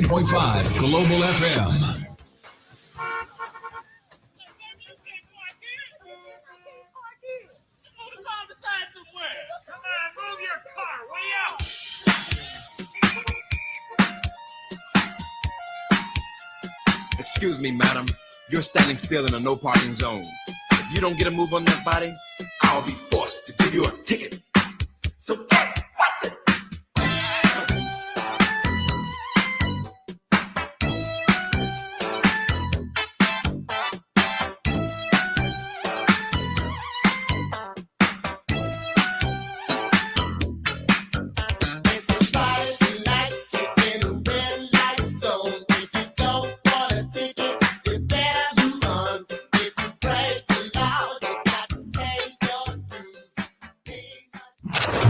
.5 Global FM. Excuse me, madam. You're standing still in a no parking zone. If you don't get a move on that body, I'll be forced to give you a ticket. So get what the...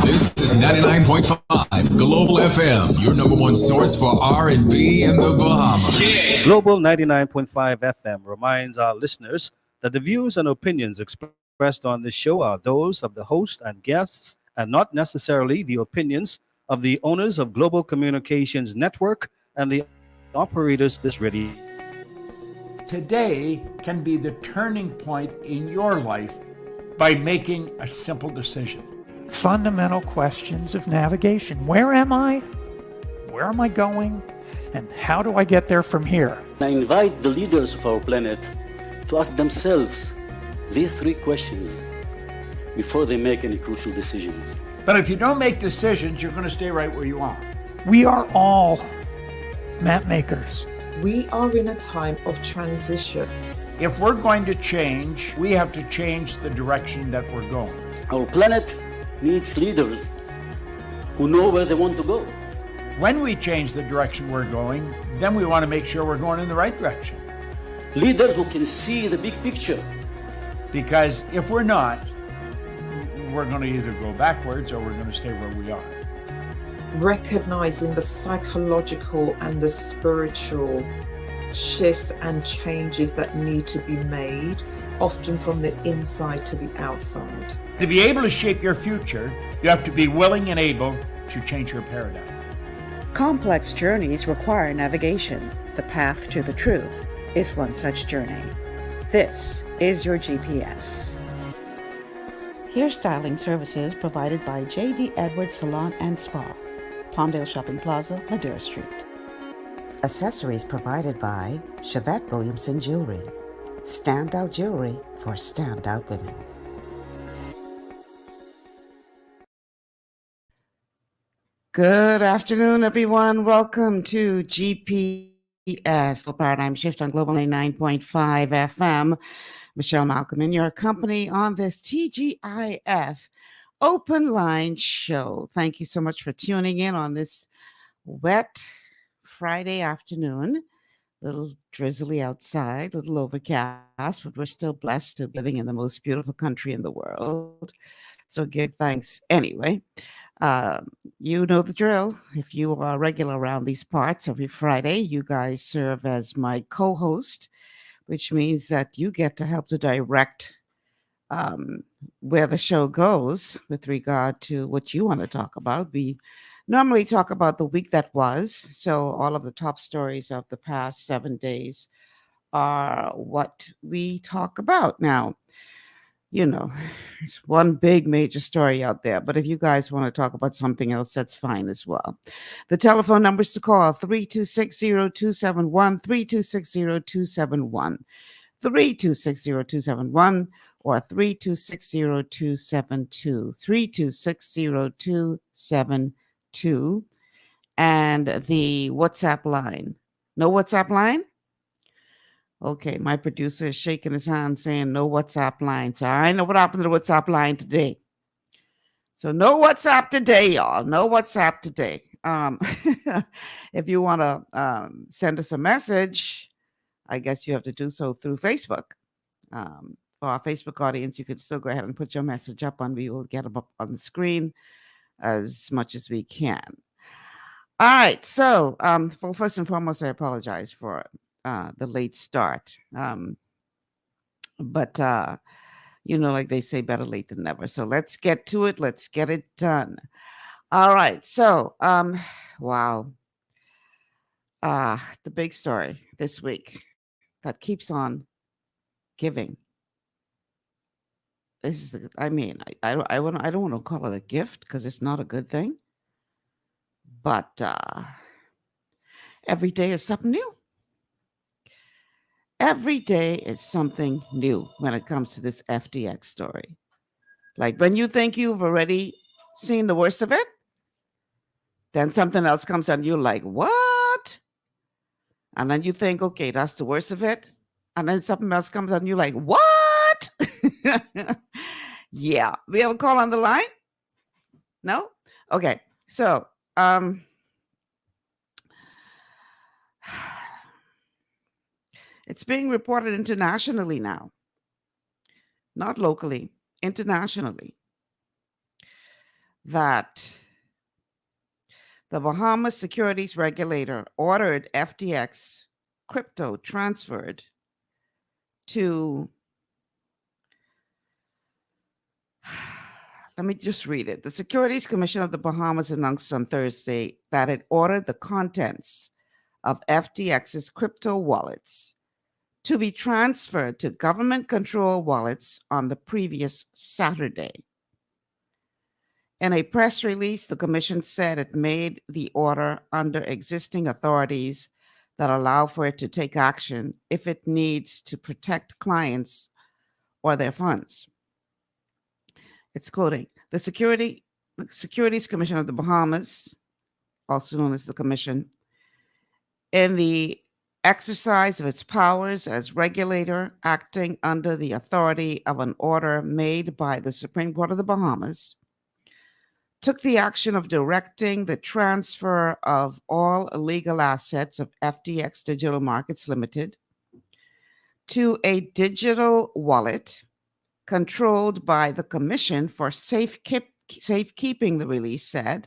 This is 99.5 Global FM, your number one source for R&B in the Bahamas. Yeah. Global 99.5 FM reminds our listeners that the views and opinions expressed on this show are those of the host and guests and not necessarily the opinions of the owners of Global Communications Network and the operators of this radio. Today can be the turning point in your life by making a simple decision. Fundamental questions of navigation. Where am I? Where am I going? And how do I get there from here? I invite the leaders of our planet to ask themselves these three questions before they make any crucial decisions. But if you don't make decisions, you're going to stay right where you are. We are all map makers. We are in a time of transition. If we're going to change, we have to change the direction that we're going. Our planet needs leaders who know where they want to go. When we change the direction we're going, then we want to make sure we're going in the right direction. Leaders who can see the big picture. Because if we're not, we're going to either go backwards or we're going to stay where we are. Recognizing the psychological and the spiritual shifts and changes that need to be made, often from the inside to the outside. To be able to shape your future, you have to be willing and able to change your paradigm. Complex journeys require navigation. The path to the truth is one such journey. This is your GPS. Hairstyling services provided by J.D. Edwards Salon and Spa, Palmdale Shopping Plaza, Madeira Street. Accessories provided by Chevette Williamson Jewelry. Standout jewelry for standout women. Good afternoon, everyone. Welcome to GPS, the Paradigm Shift on Global 99.5 FM. Michelle Malcolm in your company on this TGIF Open Line Show. Thank you so much for tuning in on this wet Friday afternoon. A little drizzly outside, a little overcast, but we're still blessed to be living in the most beautiful country in the world. So give thanks anyway. You know the drill. If you are regular around these parts every Friday, you guys serve as my co-host, which means that you get to help to direct where the show goes with regard to what you want to talk about. We normally talk about the week that was. So all of the top stories of the past 7 days are what we talk about. Now, you know, it's one big major story out there, but if you guys want to talk about something else, that's fine as well. The telephone numbers to call 3260271, 3260271, 3260271, or 3260272, 3260272, and the WhatsApp line. No WhatsApp line? Okay, my producer is shaking his hand saying no WhatsApp line. So I know what happened to the WhatsApp line today. So no WhatsApp today, y'all. No WhatsApp today. If you want to send us a message, I guess you have to do so through Facebook. For our Facebook audience, you can still go ahead and put your message up, and we will get them up on the screen as much as we can. All right. So, well, first and foremost, I apologize for the late start. But like they say, better late than never. So let's get to it. Let's get it done. All right. So, wow. The big story this week that keeps on giving. This is I don't want to call it a gift because it's not a good thing. But every day is something new. Every day is something new when it comes to this FTX story. Like when you think you've already seen the worst of it, then something else comes and you're like, what? And then you think, okay, that's the worst of it. And then something else comes and you're like, what? Yeah. We have a call on the line? No? Okay. So, it's being reported internationally now, not locally, internationally, that the Bahamas securities regulator ordered FTX crypto transferred to, let me just read it. The Securities Commission of the Bahamas announced on Thursday that it ordered the contents of FTX's crypto wallets to be transferred to government-controlled wallets on the previous Saturday. In a press release, the commission said it made the order under existing authorities that allow for it to take action if it needs to protect clients or their funds. It's quoting, the Securities Commission of the Bahamas, also known as the Commission, in the exercise of its powers as regulator acting under the authority of an order made by the Supreme Court of the Bahamas, took the action of directing the transfer of all illegal assets of FTX Digital Markets Limited to a digital wallet controlled by the Commission for Safekeeping, the release said.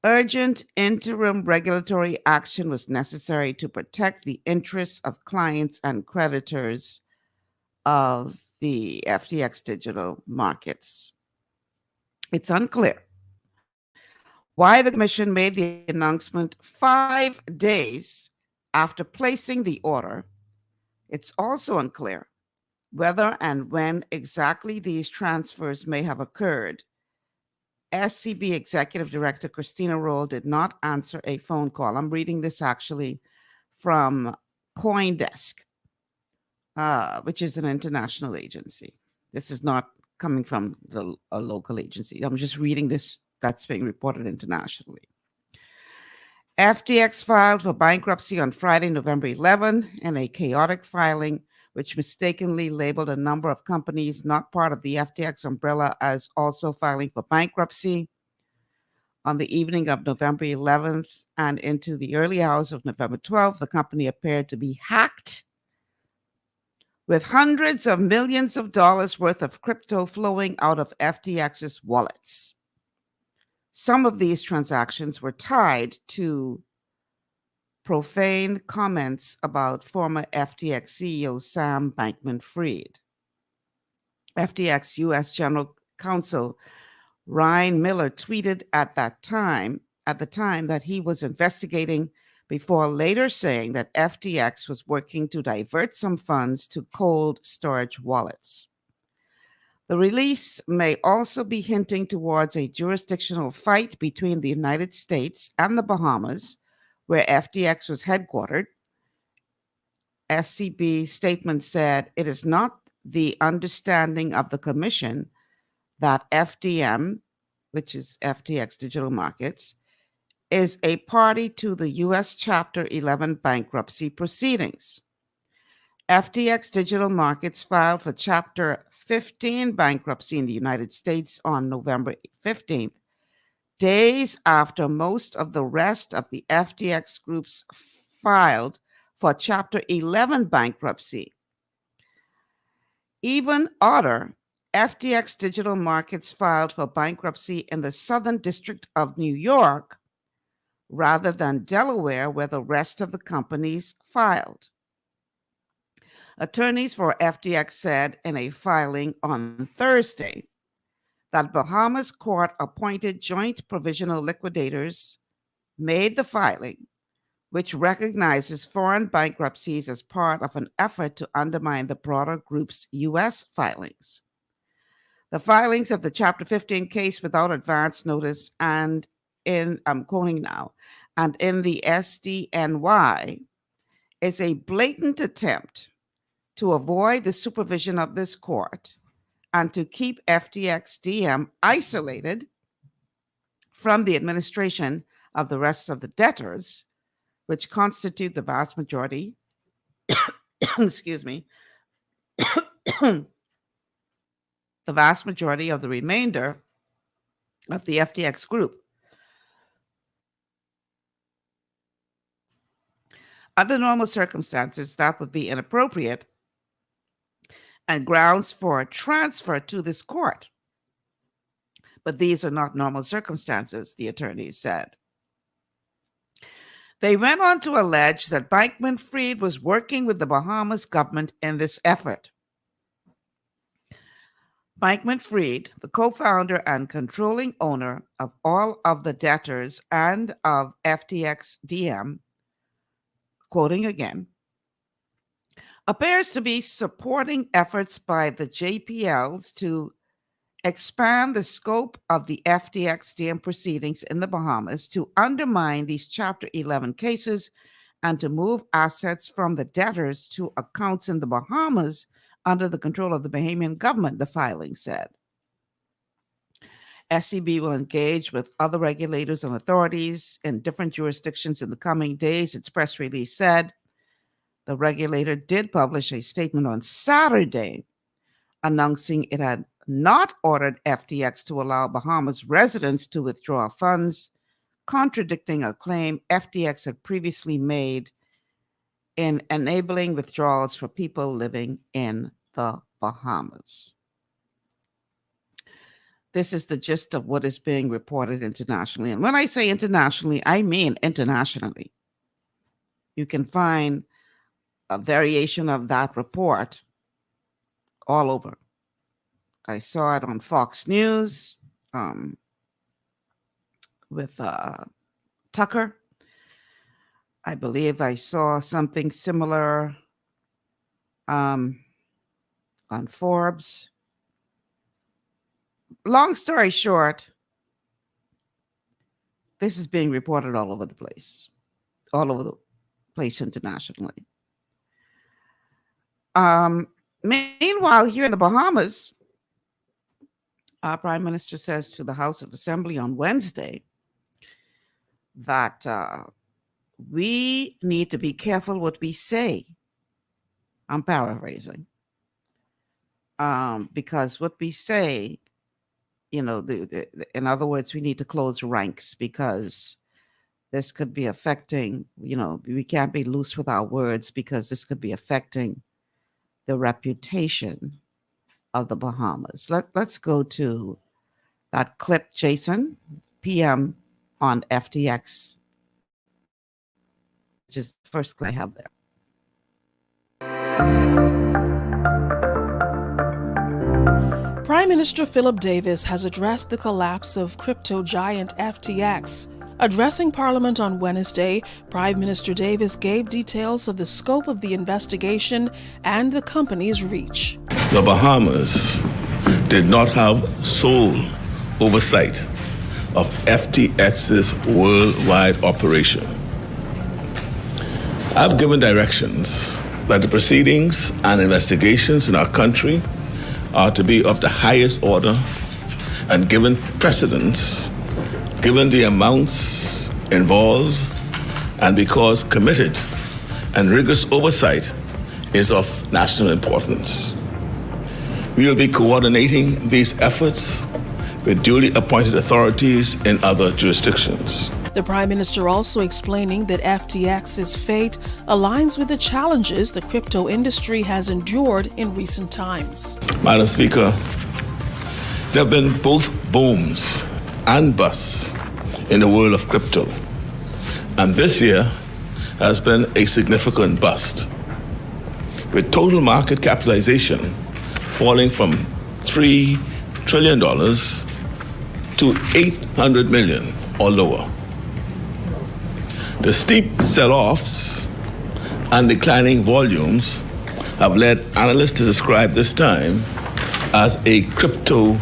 Urgent interim regulatory action was necessary to protect the interests of clients and creditors of the FTX digital markets. It's unclear Why the commission made the announcement 5 days after placing the order, it's also unclear whether and when exactly these transfers may have occurred. SCB Executive Director Christina Roll did not answer a phone call. I'm reading this actually from CoinDesk, which is an international agency. This is not coming from a local agency. I'm just reading this that's being reported internationally. FTX filed for bankruptcy on Friday, November 11, in a chaotic filing which mistakenly labeled a number of companies not part of the FTX umbrella as also filing for bankruptcy. On the evening of November 11th and into the early hours of November 12th, the company appeared to be hacked, with hundreds of millions of dollars worth of crypto flowing out of FTX's wallets. Some of these transactions were tied to profane comments about former FTX CEO Sam Bankman-Fried. FTX U.S. General Counsel Ryan Miller tweeted at the time that he was investigating, before later saying that FTX was working to divert some funds to cold storage wallets. The release may also be hinting towards a jurisdictional fight between the United States and the Bahamas, where FTX was headquartered. SCB's statement said it is not the understanding of the commission that FDM, which is FTX Digital Markets, is a party to the U.S. Chapter 11 bankruptcy proceedings. FTX Digital Markets filed for Chapter 15 bankruptcy in the United States on November 15th, days after most of the rest of the FTX groups filed for Chapter 11 bankruptcy. Even odder, FTX Digital Markets filed for bankruptcy in the Southern District of New York rather than Delaware, where the rest of the companies filed. Attorneys for FTX said in a filing on Thursday that Bahamas court-appointed joint provisional liquidators made the filing, which recognizes foreign bankruptcies as part of an effort to undermine the broader group's U.S. filings. The filings of the Chapter 15 case without advance notice and I'm quoting now, and in the SDNY is a blatant attempt to avoid the supervision of this court and to keep FTX DM isolated from the administration of the rest of the debtors, which constitute the vast majority, excuse me, the vast majority of the remainder of the FTX group. Under normal circumstances, that would be inappropriate and grounds for a transfer to this court. But these are not normal circumstances, the attorneys said. They went on to allege that Bankman-Fried was working with the Bahamas government in this effort. Bankman-Fried, the co-founder and controlling owner of all of the debtors and of FTX DM, quoting again, appears to be supporting efforts by the JPLs to expand the scope of the FTX DM proceedings in the Bahamas to undermine these Chapter 11 cases and to move assets from the debtors to accounts in the Bahamas under the control of the Bahamian government, the filing said. SCB will engage with other regulators and authorities in different jurisdictions in the coming days, its press release said. The regulator did publish a statement on Saturday announcing it had not ordered FTX to allow Bahamas residents to withdraw funds, contradicting a claim FTX had previously made in enabling withdrawals for people living in the Bahamas. This is the gist of what is being reported internationally. And when I say internationally, I mean internationally. You can find a variation of that report all over. I saw it on Fox News, with Tucker. I believe I saw something similar on Forbes. Long story short, this is being reported all over the place internationally. Meanwhile, here in the Bahamas, our Prime Minister says to the House of Assembly on Wednesday that we need to be careful what we say. I'm paraphrasing. Because what we say, in other words, we need to close ranks because this could be affecting, we can't be loose with our words because this could be affecting the reputation of the Bahamas. Let's go to that clip, Jason, PM on FTX, which is the first clip I have there. Prime Minister Philip Davis has addressed the collapse of crypto giant FTX. Addressing Parliament on Wednesday, Prime Minister Davis gave details of the scope of the investigation and the company's reach. The Bahamas did not have sole oversight of FTX's worldwide operation. I've given directions that the proceedings and investigations in our country are to be of the highest order and given precedence, given the amounts involved, and because committed and rigorous oversight is of national importance. We will be coordinating these efforts with duly appointed authorities in other jurisdictions. The Prime Minister also explaining that FTX's fate aligns with the challenges the crypto industry has endured in recent times. Madam Speaker, there have been both booms and busts in the world of crypto, and this year has been a significant bust, with total market capitalization falling from $3 trillion to $800 million or lower. The steep sell-offs and declining volumes have led analysts to describe this time as a crypto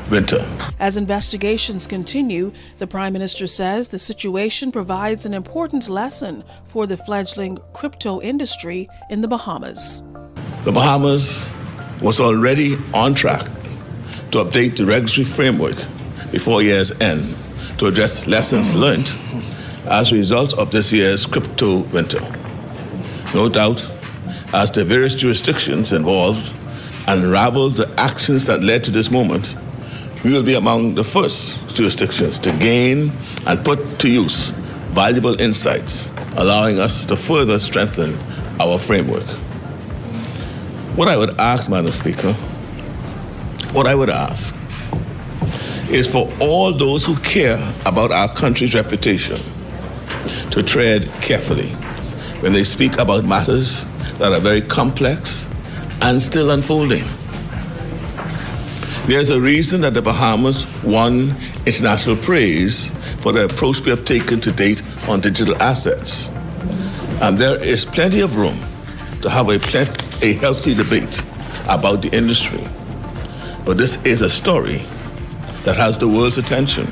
winter. As investigations continue, the Prime Minister says the situation provides an important lesson for the fledgling crypto industry in the Bahamas. The Bahamas was already on track to update the regulatory framework before year's end to address lessons learned as a result of this year's crypto winter. No doubt, as the various jurisdictions involved unravel the actions that led to this moment, we will be among the first jurisdictions to gain and put to use valuable insights, allowing us to further strengthen our framework. What I would ask, Madam Speaker, is for all those who care about our country's reputation to tread carefully when they speak about matters that are very complex and still unfolding. There's a reason that the Bahamas won international praise for the approach we have taken to date on digital assets. And there is plenty of room to have a healthy debate about the industry. But this is a story that has the world's attention,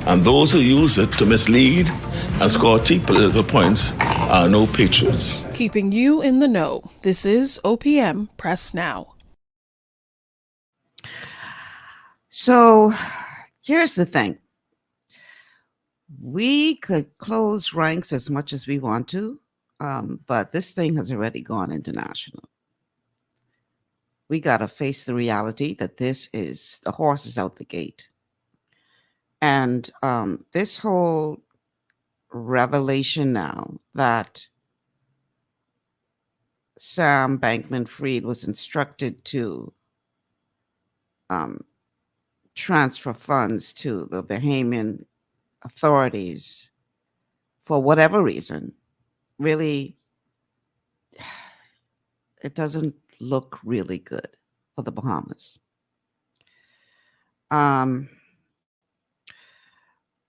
and those who use it to mislead and score cheap political points are no patriots. Keeping you in the know, this is OPM Press Now. So here's the thing. We could close ranks as much as we want to, but this thing has already gone international. We got to face the reality that the horse is out the gate. And this whole revelation now that Sam Bankman-Fried was instructed to transfer funds to the Bahamian authorities for whatever reason, really, it doesn't look really good for the Bahamas.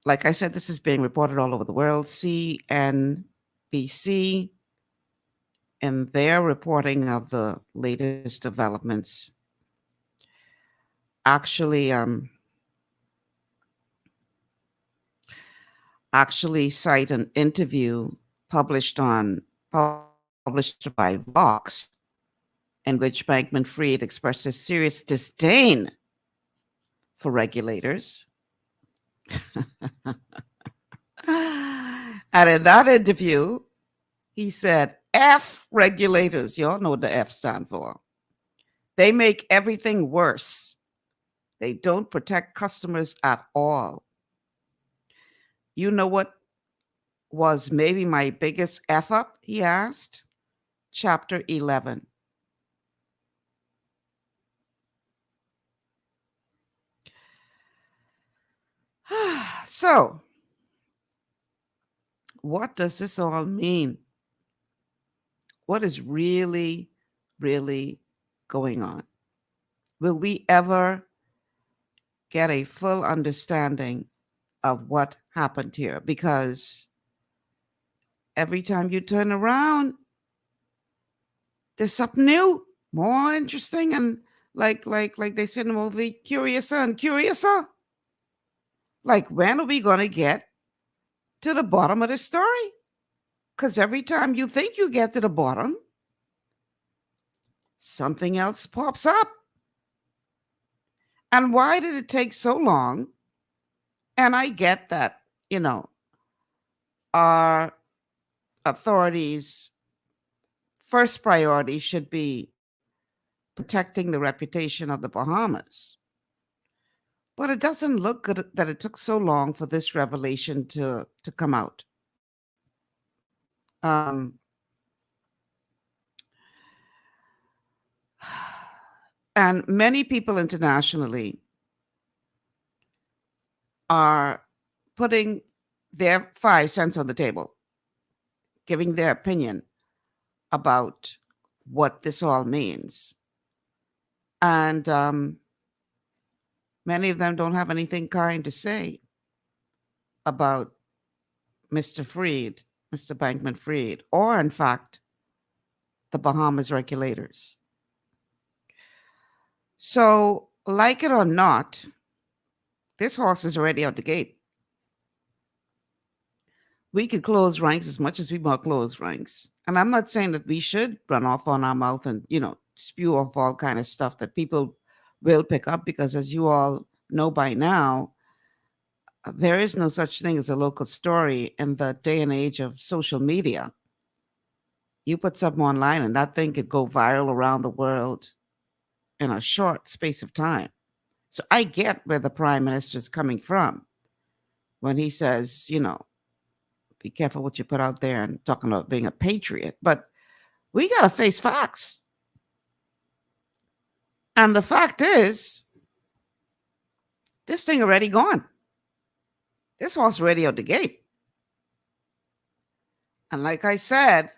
like I said, this is being reported all over the world. CNBC, in their reporting of the latest developments, actually cite an interview published by Vox, in which Bankman-Fried expresses serious disdain for regulators. And in that interview, he said, F regulators. You all know what the F stand for. They make everything worse. They don't protect customers at all. You know what was maybe my biggest F up, he asked? Chapter 11. So, what does this all mean? What is really, really going on? Will we ever get a full understanding of what happened here? Because every time you turn around, there's something new, more interesting, and like they said in the movie, curiouser and curiouser. Like, when are we gonna get to the bottom of the story? Because every time you think you get to the bottom, something else pops up. And why did it take so long? And I get that, our authorities' first priority should be protecting the reputation of the Bahamas. But it doesn't look good that it took so long for this revelation to come out. And many people internationally are putting their 5 cents on the table, giving their opinion about what this all means. And many of them don't have anything kind to say about Mr. Bankman-Fried, or in fact, the Bahamas regulators. So, like it or not, this horse is already out the gate. We could close ranks as much as we want to close ranks. And I'm not saying that we should run off on our mouth and, spew off all kind of stuff that people will pick up, because as you all know by now, there is no such thing as a local story in the day and age of social media. You put something online and that thing could go viral around the world in a short space of time. So I get where the prime minister is coming from when he says, be careful what you put out there, and talking about being a patriot. But we got to face facts. And the fact is, this thing already gone. This horse already out the gate. And like I said,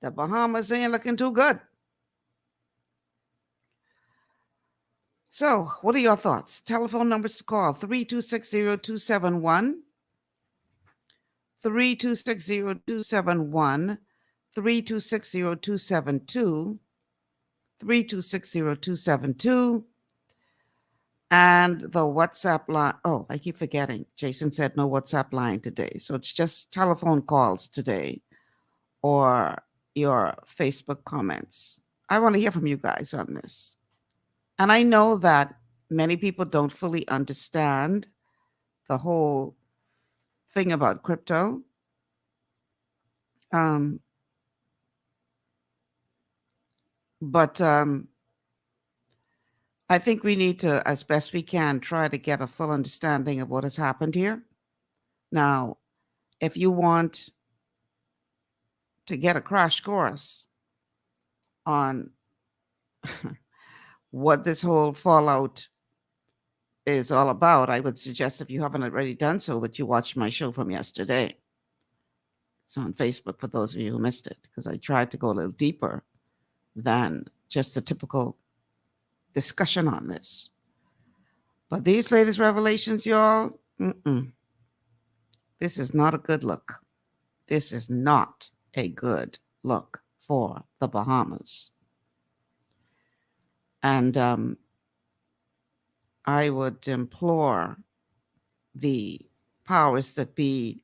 the Bahamas ain't looking too good. So, what are your thoughts? Telephone numbers to call: 3260271, 3260271, 3260272, 3260272, and the WhatsApp line. Oh, I keep forgetting. Jason said no WhatsApp line today. So it's just telephone calls today, or your Facebook comments. I want to hear from you guys on this. And I know that many people don't fully understand the whole thing about crypto. But I think we need to, as best we can, try to get a full understanding of what has happened here. Now, if you want to get a crash course on what this whole fallout is all about, I would suggest, if you haven't already done so, that you watch my show from yesterday. It's on Facebook for those of you who missed it, because I tried to go a little deeper than just the typical discussion on this. But these latest revelations, y'all, This is not a good look. This is not a good look for the Bahamas. And I would implore the powers that be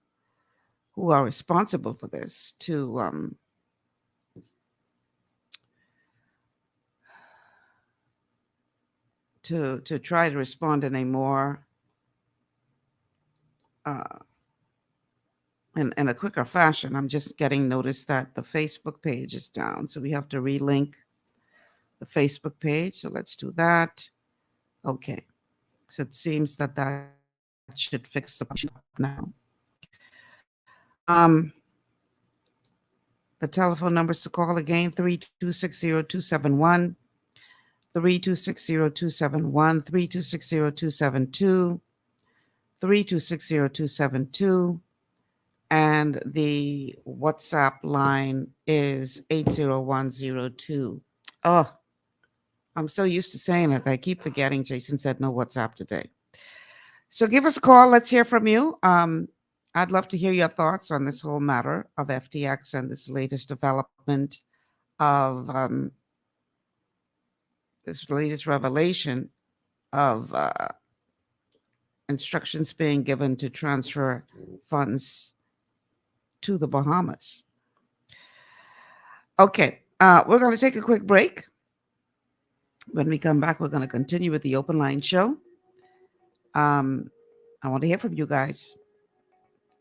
who are responsible for this to try to respond in a more in a quicker fashion. I'm just getting notice that the Facebook page is down, so we have to relink the Facebook page. So let's do that. Okay, so it seems that should fix the problem now. The telephone numbers to call again: 3260271, 3260271, 3260272, 3260272, and the WhatsApp line is 80102. Oh, I'm so used to saying it. I keep forgetting. Jason said no WhatsApp today. So give us a call. Let's hear from you. I'd love to hear your thoughts on this whole matter of FTX and this latest development of this latest revelation of instructions being given to transfer funds to the Bahamas. Okay, we're going to take a quick break. When we come back, we're going to continue with the open line show. I want to hear from you guys.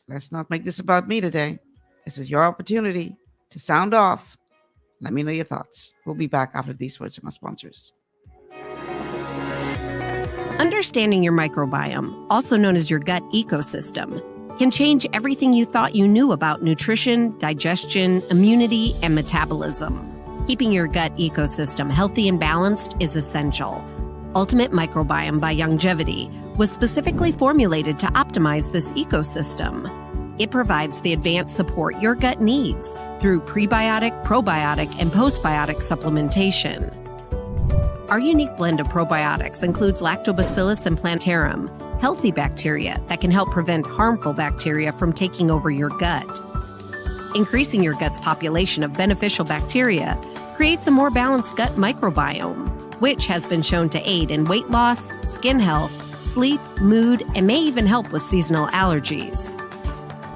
Let's not make this about me today. This is your opportunity to sound off. Let me know your thoughts. We'll be back after these words from our sponsors. Understanding your microbiome, also known as your gut ecosystem, can change everything you thought you knew about nutrition, digestion, immunity, and metabolism. Keeping your gut ecosystem healthy and balanced is essential. Ultimate Microbiome by Longevity was specifically formulated to optimize this ecosystem. It provides the advanced support your gut needs through prebiotic, probiotic, and postbiotic supplementation. Our unique blend of probiotics includes Lactobacillus and Plantarum, healthy bacteria that can help prevent harmful bacteria from taking over your gut. Increasing your gut's population of beneficial bacteria creates a more balanced gut microbiome, which has been shown to aid in weight loss, skin health, sleep, mood, and may even help with seasonal allergies.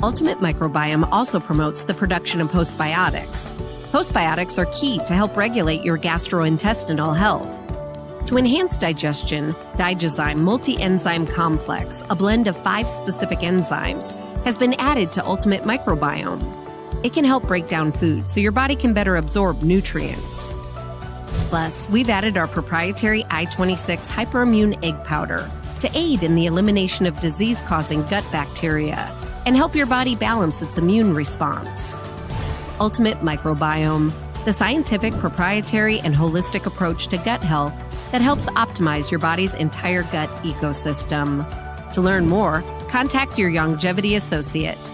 Ultimate Microbiome also promotes the production of postbiotics. Postbiotics are key to help regulate your gastrointestinal health. To enhance digestion, Digizyme Multi-Enzyme Complex, a blend of 5 specific enzymes, has been added to Ultimate Microbiome. It can help break down food so your body can better absorb nutrients. Plus, we've added our proprietary I-26 hyperimmune egg powder to aid in the elimination of disease-causing gut bacteria and help your body balance its immune response. Ultimate Microbiome, the scientific, proprietary, and holistic approach to gut health that helps optimize your body's entire gut ecosystem. To learn more, contact your Longevity associate.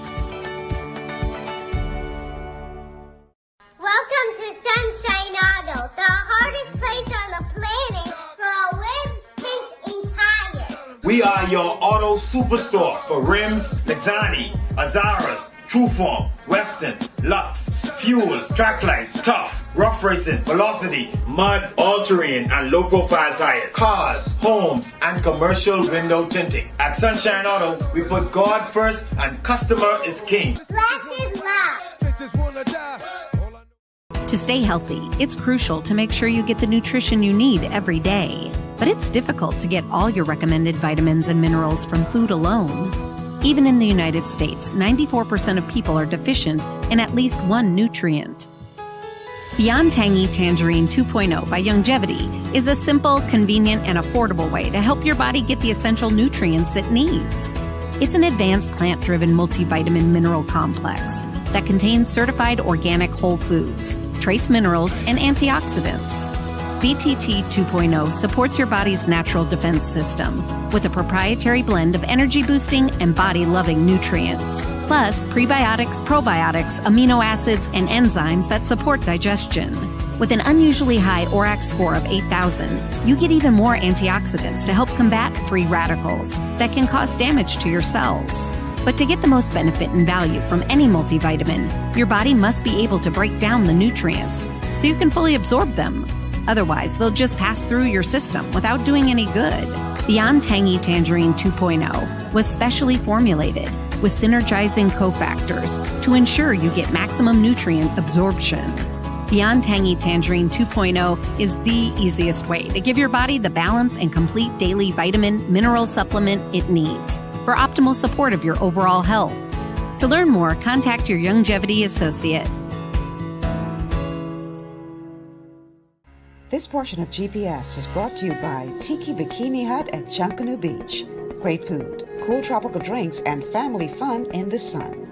Welcome to Sunshine Auto, the hardest place on the planet for a rims, tints, and tires. We are your auto superstore for rims, Lexani, Azaras, Trueform, Western, Lux, Fuel, Tracklight, Tough, Rough Racing, Velocity, Mud, All-Terrain, and low-profile tires. Cars, homes, and commercial window tinting. At Sunshine Auto, we put God first and customer is king. Glasses love. To stay healthy, it's crucial to make sure you get the nutrition you need every day. But it's difficult to get all your recommended vitamins and minerals from food alone. Even in the United States, 94% of people are deficient in at least one nutrient. Beyond Tangy Tangerine 2.0 by Longevity is a simple, convenient, and affordable way to help your body get the essential nutrients it needs. It's an advanced plant-driven multivitamin mineral complex that contains certified organic whole foods, trace minerals, and antioxidants. BTT 2.0 supports your body's natural defense system with a proprietary blend of energy-boosting and body-loving nutrients, plus prebiotics, probiotics, amino acids, and enzymes that support digestion. With an unusually high ORAC score of 8,000, you get even more antioxidants to help combat free radicals that can cause damage to your cells. But to get the most benefit and value from any multivitamin, your body must be able to break down the nutrients so you can fully absorb them. Otherwise, they'll just pass through your system without doing any good. Beyond Tangy Tangerine 2.0 was specially formulated with synergizing cofactors to ensure you get maximum nutrient absorption. Beyond Tangy Tangerine 2.0 is the easiest way to give your body the balance and complete daily vitamin mineral supplement it needs for optimal support of your overall health. To learn more, contact your Longevity associate. This portion of GPS is brought to you by Tiki Bikini Hut at Junkanoo Beach. Great food, cool tropical drinks, and family fun in the sun.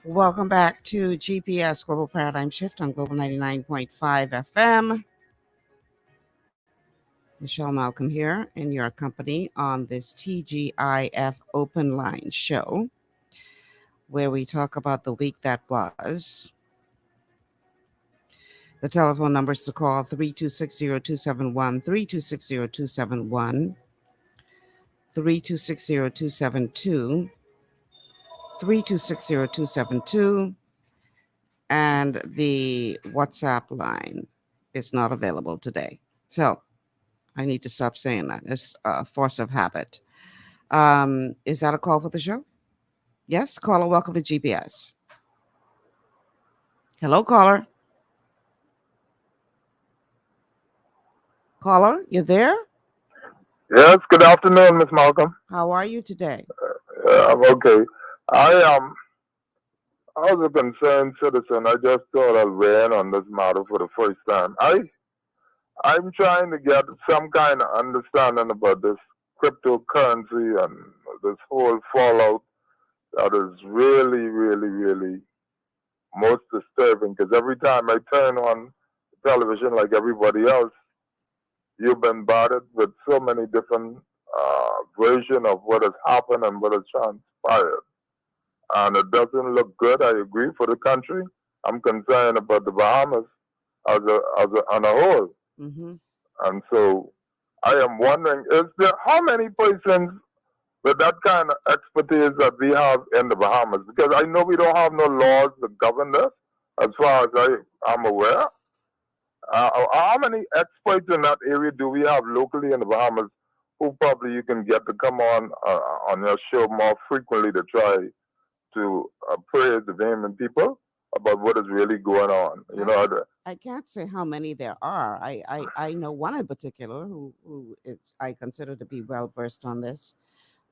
Welcome back to GPS Global Paradigm Shift on Global 99.5 FM. Michelle Malcolm here in your company on this TGIF Open Line show, where we talk about the week that was. The telephone numbers to call 3260271, 3260271, 3260272, 3260272, and the WhatsApp line is not available today. So I need to stop saying that. It's a force of habit. Is that a call for the show? Yes, caller, welcome to GPS. Hello, caller. Caller, you there? Yes, good afternoon, Miss Malcolm. How are you today? I'm okay. I was a concerned citizen. I just thought I'd weigh in on this matter for the first time. I'm trying to get some kind of understanding about this cryptocurrency and this whole fallout that is really, really, really most disturbing, because every time I turn on television like everybody else, you've been bothered with so many different versions of what has happened and what has transpired. And it doesn't look good, I agree, for the country. I'm concerned about the Bahamas on a whole. Mm-hmm. And so I am wondering, how many persons with that kind of expertise that we have in the Bahamas? Because I know we don't have no laws to govern this, as far as I'm aware. How many experts in that area do we have locally in the Bahamas who probably you can get to come on your show more frequently to try to praise the Bahamian people about what is really going on? You know, I can't say how many there are. I know one in particular who I consider to be well versed on this.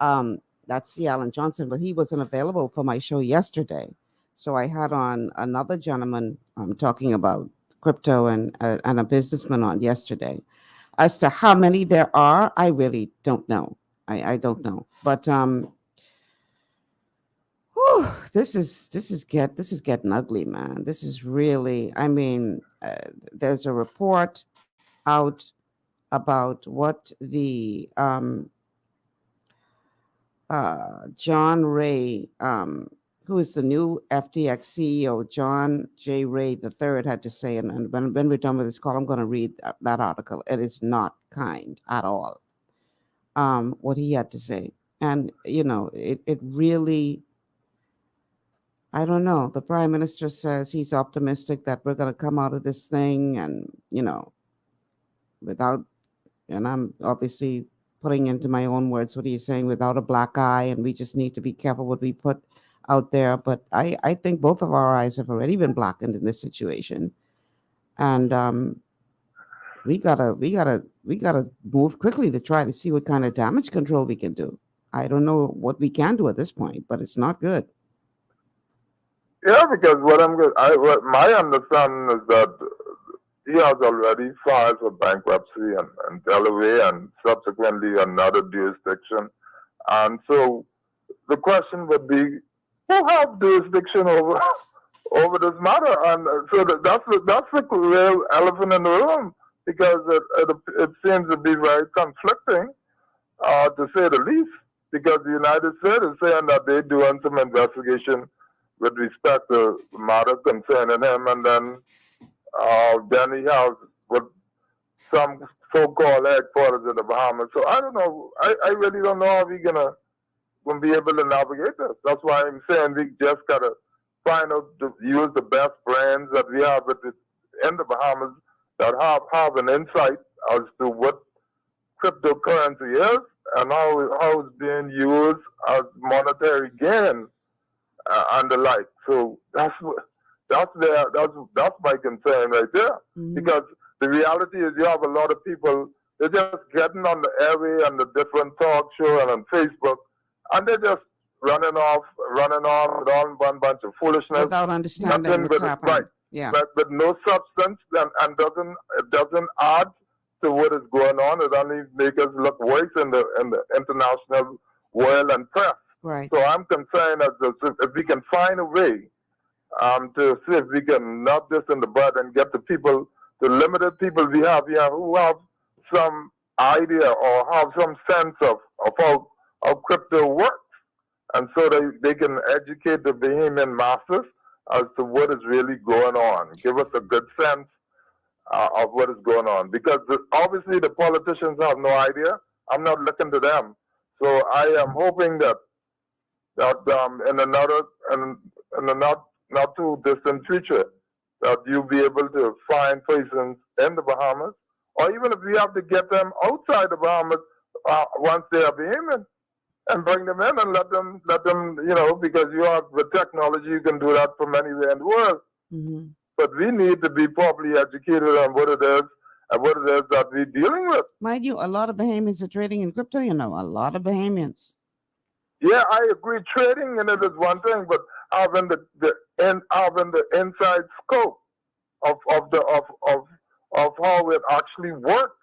That's C. Allen Johnson, but he wasn't available for my show yesterday. So I had on another gentleman talking about crypto and a businessman on yesterday. As to how many there are, I really don't know. I don't know. But this is getting ugly, man. This is really. I mean, there's a report out about what the John Ray, who is the new FTX CEO, John J. Ray III, had to say, and when we're done with this call, I'm going to read that article. It is not kind at all, what he had to say. And, you know, it really, I don't know. The prime minister says he's optimistic that we're going to come out of this thing and, you know, without, and I'm obviously putting into my own words what he's saying, without a black eye, and we just need to be careful what we put out there. But I think both of our eyes have already been blackened in this situation, and we gotta move quickly to try to see what kind of damage control we can do. I don't know what we can do at this point, but it's not good. Yeah, because what my understanding is that he has already filed for bankruptcy in Delaware and subsequently another jurisdiction. And so the question would be, who has jurisdiction over this matter? And so that's the real elephant in the room, because it seems to be very conflicting, to say the least, because the United States is saying that they're doing some investigation with respect to the matter concerning him, and then Then he has with some so-called headquarters in the Bahamas. So I don't know. I really don't know how we're gonna be able to navigate this. That's why I'm saying we just gotta find out to use the best brands that we have in the Bahamas that have an insight as to what cryptocurrency is and how it's being used as monetary gain and the like. So that's my concern right there. Because the reality is you have a lot of people, they're just getting on the airway and the different talk show and on Facebook, and they're just running on with all one bunch of foolishness without understanding what's happening. Right. Yeah. But no substance and doesn't add to what is going on. It only makes us look worse in the international world and press. Right. So I'm concerned that if we can find a way to see if we can nip this in the bud and get the people, the limited people we have here who have some idea or have some sense of how crypto works. And so they can educate the Bahamian masses as to what is really going on. Give us a good sense of what is going on. Because obviously the politicians have no idea. I'm not looking to them. So I am hoping that in a not too distant future, that you'll be able to find persons in the Bahamas, or even if we have to get them outside the Bahamas once they are Bahamian, and bring them in and let them, because you have the technology, you can do that from anywhere in the world. Mm-hmm. But we need to be properly educated on what it is and what it is that we're dealing with. Mind you, a lot of Bahamians are trading in crypto, a lot of Bahamians. Yeah, I agree. Trading in it is one thing, but having the inside scope of how it actually works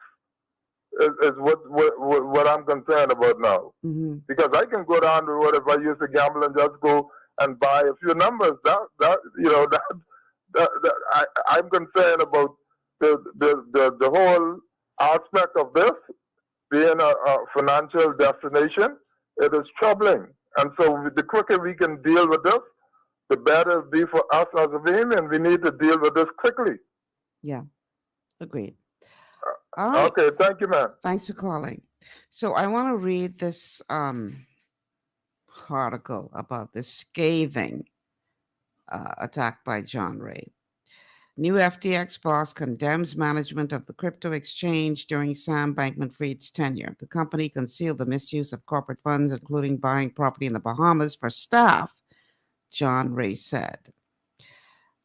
is what I'm concerned about now. Mm-hmm. Because I can go down the road if I used to gamble and just go and buy a few numbers. I'm concerned about the whole aspect of this being a financial destination. It is troubling. And so the quicker we can deal with this, the better it'll be for us as a Bahamian. We need to deal with this quickly. Yeah, agreed. All right. Okay, thank you, man. Thanks for calling. So I want to read this article about this scathing attack by John Ray. New FTX boss condemns management of the crypto exchange during Sam Bankman-Fried's tenure. The company concealed the misuse of corporate funds, including buying property in the Bahamas for staff, John Ray said.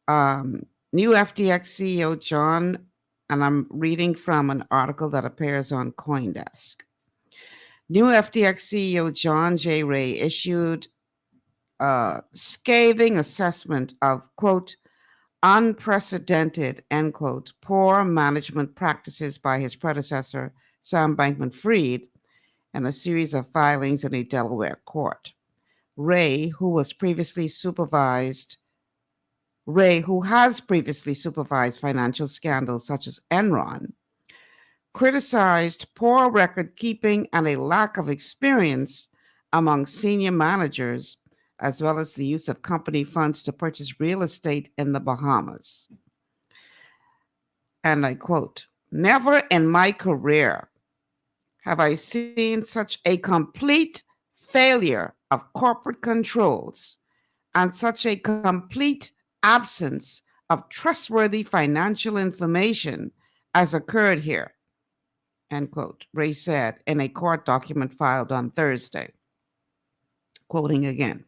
New FTX CEO John, and I'm reading from an article that appears on CoinDesk. New FTX CEO John J. Ray issued a scathing assessment of, quote, unprecedented, end quote, poor management practices by his predecessor, Sam Bankman-Fried, and a series of filings in a Delaware court. Ray, who has previously supervised financial scandals such as Enron, criticized poor record keeping and a lack of experience among senior managers, as well as the use of company funds to purchase real estate in the Bahamas. And I quote, never in my career have I seen such a complete failure of corporate controls and such a complete absence of trustworthy financial information as occurred here, end quote, Ray said in a court document filed on Thursday. Quoting again.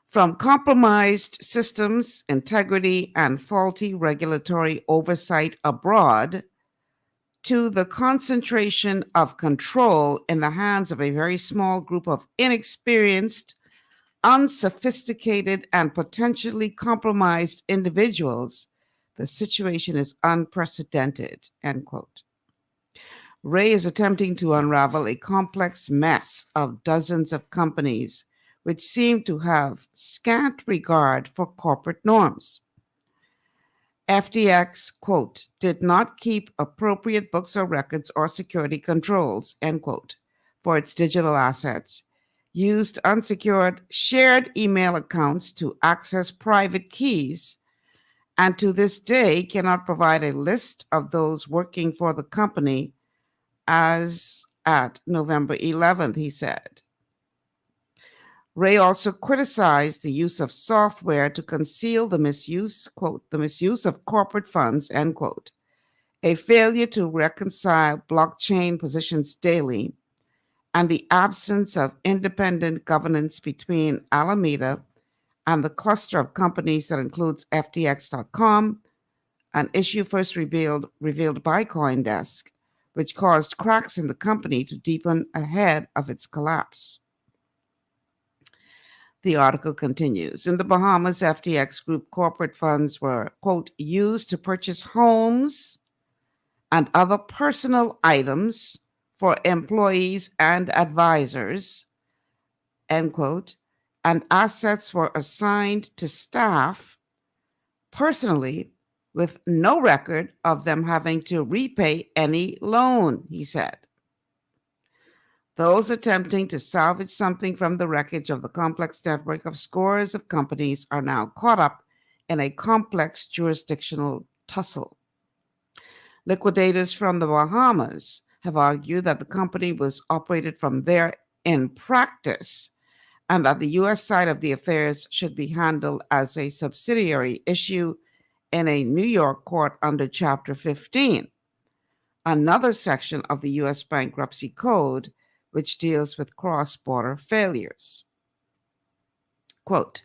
From compromised systems, integrity, and faulty regulatory oversight abroad to the concentration of control in the hands of a very small group of inexperienced, unsophisticated, and potentially compromised individuals, the situation is unprecedented, end quote. Ray is attempting to unravel a complex mess of dozens of companies which seem to have scant regard for corporate norms. FTX, quote, did not keep appropriate books or records or security controls, end quote, for its digital assets, used unsecured shared email accounts to access private keys, and to this day cannot provide a list of those working for the company as at November 11th, he said. Ray also criticized the use of software to conceal the misuse, quote, the misuse of corporate funds, end quote, a failure to reconcile blockchain positions daily, and the absence of independent governance between Alameda and the cluster of companies that includes FTX.com, an issue first revealed by CoinDesk, which caused cracks in the company to deepen ahead of its collapse. The article continues. In the Bahamas, FTX Group corporate funds were, quote, used to purchase homes and other personal items for employees and advisors, end quote, and assets were assigned to staff personally with no record of them having to repay any loan, he said. Those attempting to salvage something from the wreckage of the complex network of scores of companies are now caught up in a complex jurisdictional tussle. Liquidators from the Bahamas have argued that the company was operated from there in practice and that the U.S. side of the affairs should be handled as a subsidiary issue in a New York court under Chapter 15, another section of the U.S. Bankruptcy Code, which deals with cross-border failures. Quote,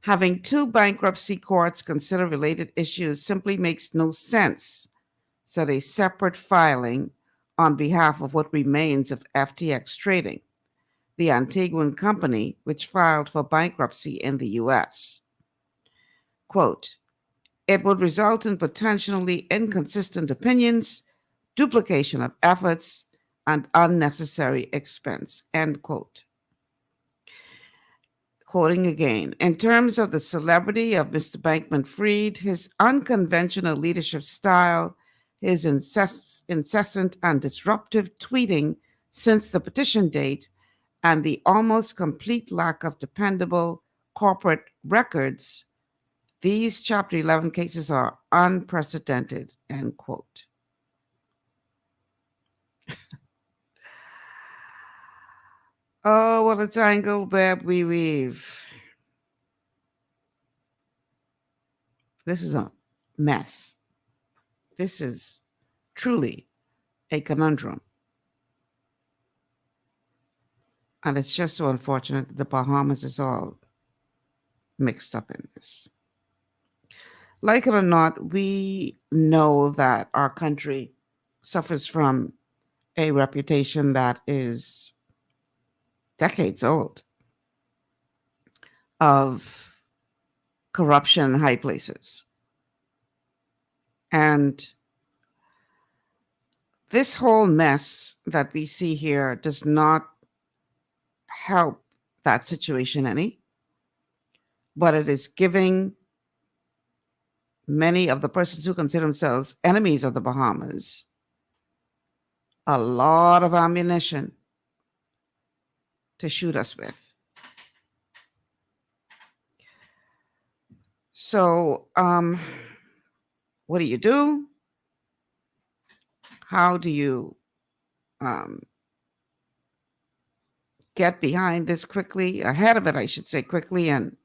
having two bankruptcy courts consider related issues simply makes no sense, said a separate filing on behalf of what remains of FTX Trading, the Antiguan company which filed for bankruptcy in the U.S. Quote, it would result in potentially inconsistent opinions, duplication of efforts, and unnecessary expense, end quote. Quoting again, in terms of the celebrity of Mr. Bankman-Fried, his unconventional leadership style, his incessant and disruptive tweeting since the petition date, and the almost complete lack of dependable corporate records, these Chapter 11 cases are unprecedented, end quote. Oh, what a tangled web we weave. This is a mess. This is truly a conundrum. And it's just so unfortunate that the Bahamas is all mixed up in this. Like it or not, we know that our country suffers from a reputation that is decades old of corruption in high places. And this whole mess that we see here does not help that situation any, but it is giving many of the persons who consider themselves enemies of the Bahamas a lot of ammunition to shoot us with. So, what do you do? How do you get behind this quickly, ahead of it, I should say, quickly, and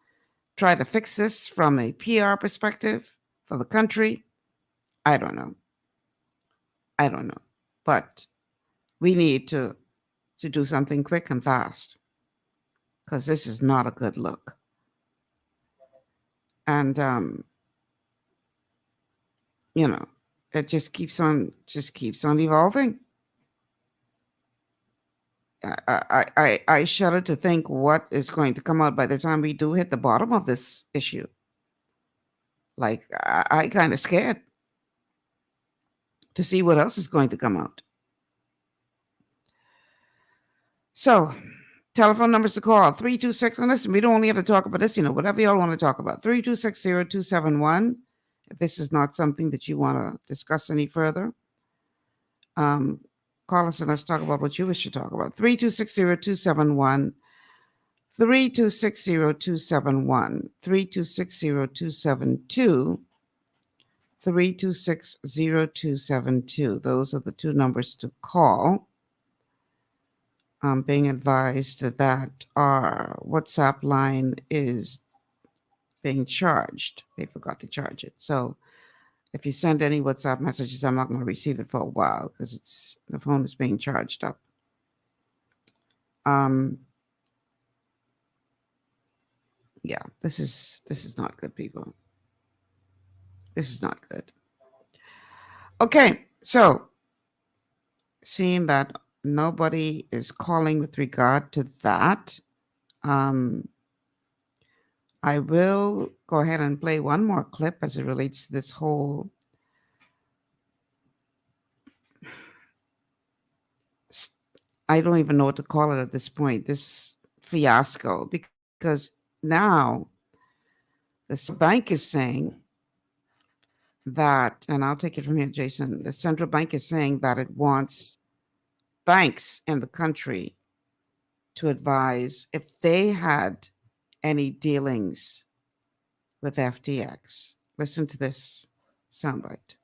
try to fix this from a PR perspective for the country? I don't know. But we need to do something quick and fast, because this is not a good look. And it just keeps on evolving. I shudder to think what is going to come out by the time we do hit the bottom of this issue. Like, I kind of scared to see what else is going to come out. So, telephone numbers to call, 326, and listen, we don't only have to talk about this, whatever y'all want to talk about, 326-0271, if this is not something that you want to discuss any further. Call us and let's talk about what you wish to talk about, 326-0271, 326-0271, 326-0272, 326-0272. Those are the two numbers to call. I'm being advised that our WhatsApp line is being charged. They forgot to charge it. So if you send any WhatsApp messages, I'm not going to receive it for a while because the phone is being charged up. Yeah, this is not good, people. This is not good. Okay, so seeing that nobody is calling with regard to that, I will go ahead and play one more clip as it relates to this whole I don't even know what to call it at this point, this fiasco, because now the bank is saying that, and I'll take it from here, Jason, the central bank is saying that it wants banks in the country to advise if they had any dealings with FTX. Listen to this soundbite.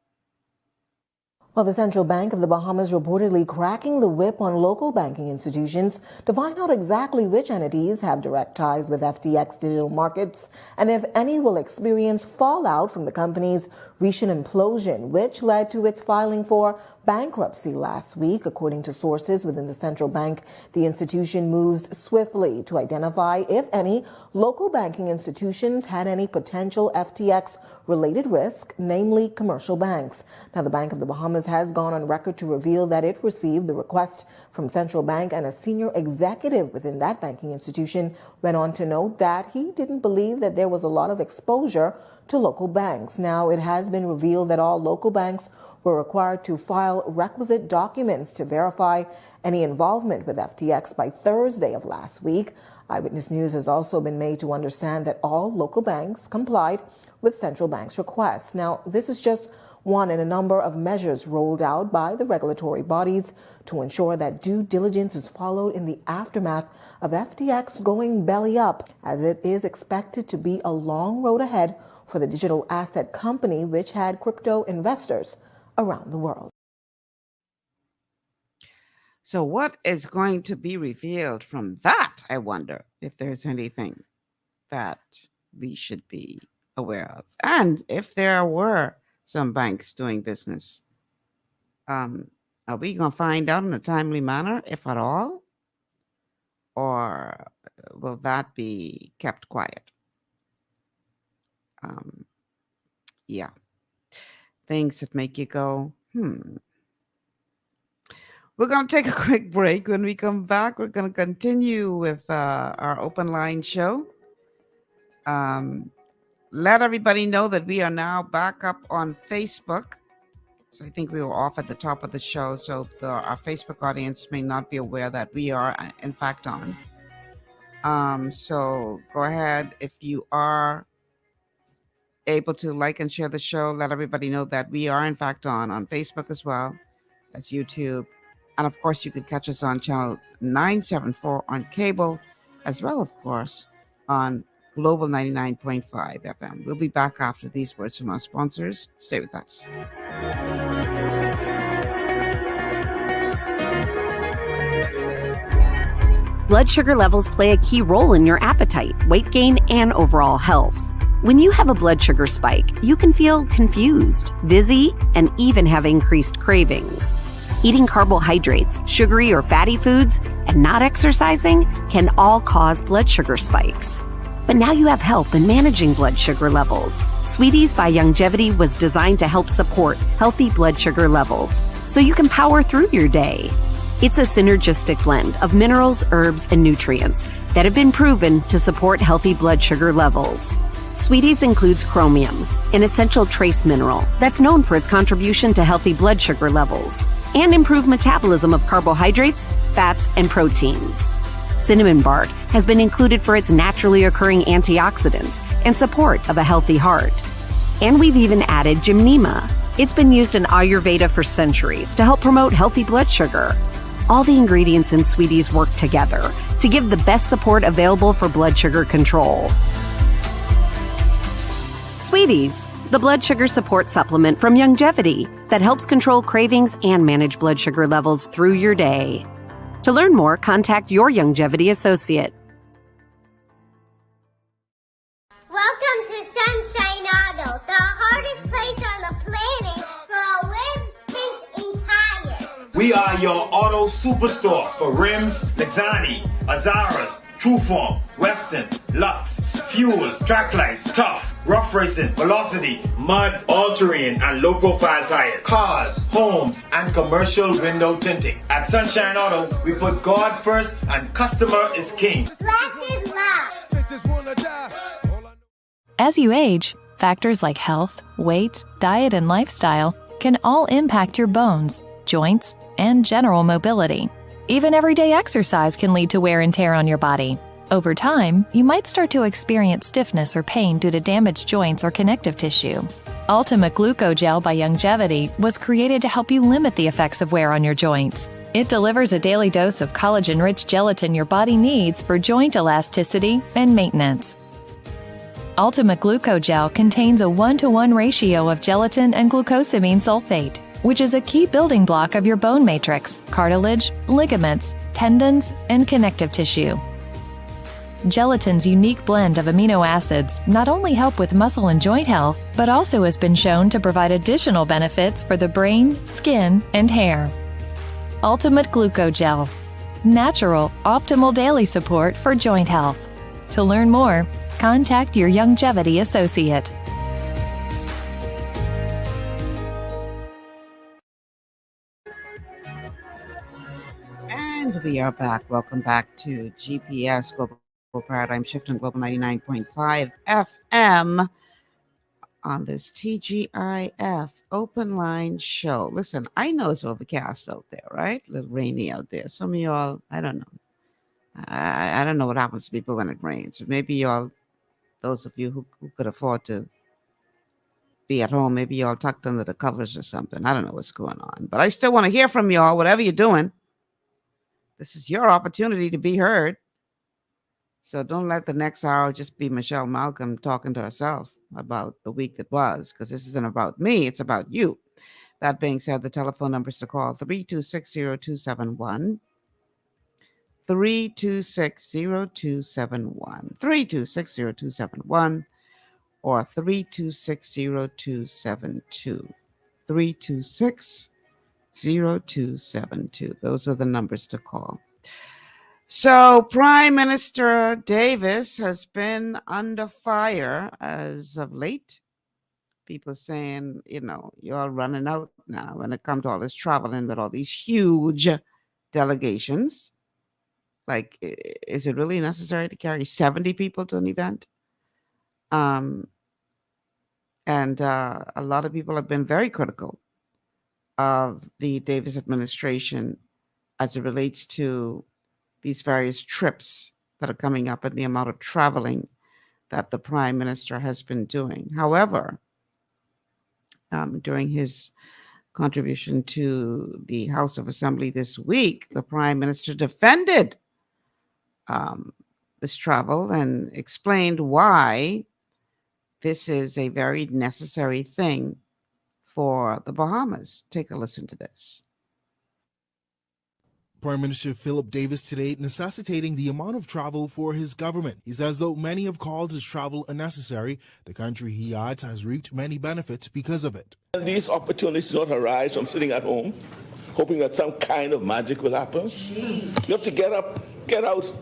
Well, the Central Bank of the Bahamas reportedly cracking the whip on local banking institutions to find out exactly which entities have direct ties with FTX digital markets and if any will experience fallout from the company's recent implosion, which led to its filing for bankruptcy last week. According to sources within the central bank, the institution moves swiftly to identify if any local banking institutions had any potential FTX-related risk, namely commercial banks. Now, the Bank of the Bahamas has gone on record to reveal that it received the request from Central Bank, and a senior executive within that banking institution went on to note that he didn't believe that there was a lot of exposure to local banks. Now, it has been revealed that all local banks were required to file requisite documents to verify any involvement with FTX by Thursday of last week. Eyewitness News has also been made to understand that all local banks complied with Central Bank's request. Now, this is just one in a number of measures rolled out by the regulatory bodies to ensure that due diligence is followed in the aftermath of FTX going belly up, as it is expected to be a long road ahead for the digital asset company, which had crypto investors around the world. So what is going to be revealed from that? I wonder if there's anything that we should be aware of. And if there were some banks doing business, are we going to find out in a timely manner, if at all? Or will that be kept quiet? Yeah. Things that make you go, We're going to take a quick break. When we come back, we're going to continue with our open line show. Let everybody know that we are now back up on Facebook. So I think we were off at the top of the show, so our Facebook audience may not be aware that we are, in fact, on. So go ahead. If you are able to like and share the show, let everybody know that we are, in fact, on Facebook as well as YouTube. And, of course, you can catch us on channel 974 on cable, as well, of course, on Global 99.5 FM. We'll be back after these words from our sponsors. Stay with us. Blood sugar levels play a key role in your appetite, weight gain, and overall health. When you have a blood sugar spike, you can feel confused, dizzy, and even have increased cravings. Eating carbohydrates, sugary or fatty foods, and not exercising can all cause blood sugar spikes. But now you have help in managing blood sugar levels. Sweeties by Longevity was designed to help support healthy blood sugar levels so you can power through your day. It's a synergistic blend of minerals, herbs, and nutrients that have been proven to support healthy blood sugar levels. Sweeties includes chromium, an essential trace mineral that's known for its contribution to healthy blood sugar levels and improved metabolism of carbohydrates, fats, and proteins. Cinnamon bark has been included for its naturally occurring antioxidants and support of a healthy heart. And we've even added gymnema. It's been used in Ayurveda for centuries to help promote healthy blood sugar. All the ingredients in Sweeties work together to give the best support available for blood sugar control. Sweeties, the blood sugar support supplement from Youngevity that helps control cravings and manage blood sugar levels through your day. To learn more, contact your Youngevity associate. Welcome to Sunshine Auto, the hardest place on the planet for rims, paints, and tires. We are your auto superstore for rims, Lexani, Azaras, Trueform, Western, Lux, Fuel, Track Life, Tough, Rough Racing, Velocity, Mud, All-Terrain, and low-profile tires. Cars, homes, and commercial window tinting. At Sunshine Auto, we put God first and customer is king. Blessed love. As you age, factors like health, weight, diet, and lifestyle can all impact your bones, joints, and general mobility. Even everyday exercise can lead to wear and tear on your body. Over time, you might start to experience stiffness or pain due to damaged joints or connective tissue. Ultimate Glucogel by Youngevity was created to help you limit the effects of wear on your joints. It delivers a daily dose of collagen-rich gelatin your body needs for joint elasticity and maintenance. Ultimate Glucogel contains a 1-to-1 ratio of gelatin and glucosamine sulfate, which is a key building block of your bone matrix, cartilage, ligaments, tendons, and connective tissue. Gelatin's unique blend of amino acids not only help with muscle and joint health, but also has been shown to provide additional benefits for the brain, skin, and hair. Ultimate Glucogel. Natural, optimal daily support for joint health. To learn more, contact your Youngevity associate. And we are back. Welcome back to GPS Global Paradigm Shift on Global 99.5 FM on this TGIF open line show. Listen, I know it's overcast out there, right? A little rainy out there. Some of y'all, I don't know. I don't know what happens to people when it rains. Maybe y'all, those of you who could afford to be at home, maybe y'all tucked under the covers or something. I don't know what's going on. But I still want to hear from y'all, whatever you're doing. This is your opportunity to be heard. So don't let the next hour just be Michelle Malcolm talking to herself about the week that was, because this isn't about me, it's about you. That being said, the telephone numbers to call 3260271, 3260271, 3260271, or 3260272, 3260272. Those are the numbers to call. So Prime Minister Davis has been under fire as of late. People saying, you're running out now when it comes to all this traveling with all these huge delegations. Like, is it really necessary to carry 70 people to an event? And a lot of people have been very critical of the Davis administration as it relates to these various trips that are coming up and the amount of traveling that the Prime Minister has been doing. However, during his contribution to the House of Assembly this week, the Prime Minister defended this travel and explained why this is a very necessary thing for the Bahamas. Take a listen to this. Prime Minister Philip Davis today necessitating the amount of travel for his government. He says though many have called his travel unnecessary, the country, he adds, has reaped many benefits because of it. These opportunities don't arise from sitting at home, hoping that some kind of magic will happen. You have to get up, get out,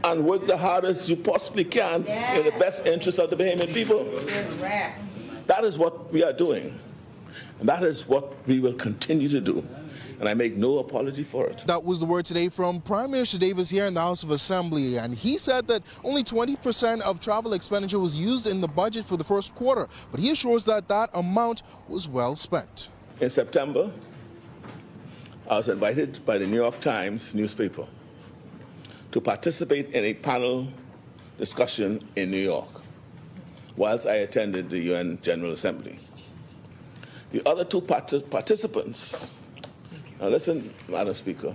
and work the hardest you possibly can in the best interest of the Bahamian people. That is what we are doing, and that is what we will continue to do. And I make no apology for it. That was the word today from Prime Minister Davis here in the House of Assembly, and he said that only 20% of travel expenditure was used in the budget for the first quarter, but he assures that that amount was well spent. In September, I was invited by the New York Times newspaper to participate in a panel discussion in New York whilst I attended the UN General Assembly. The other two participants, now listen, Madam Speaker,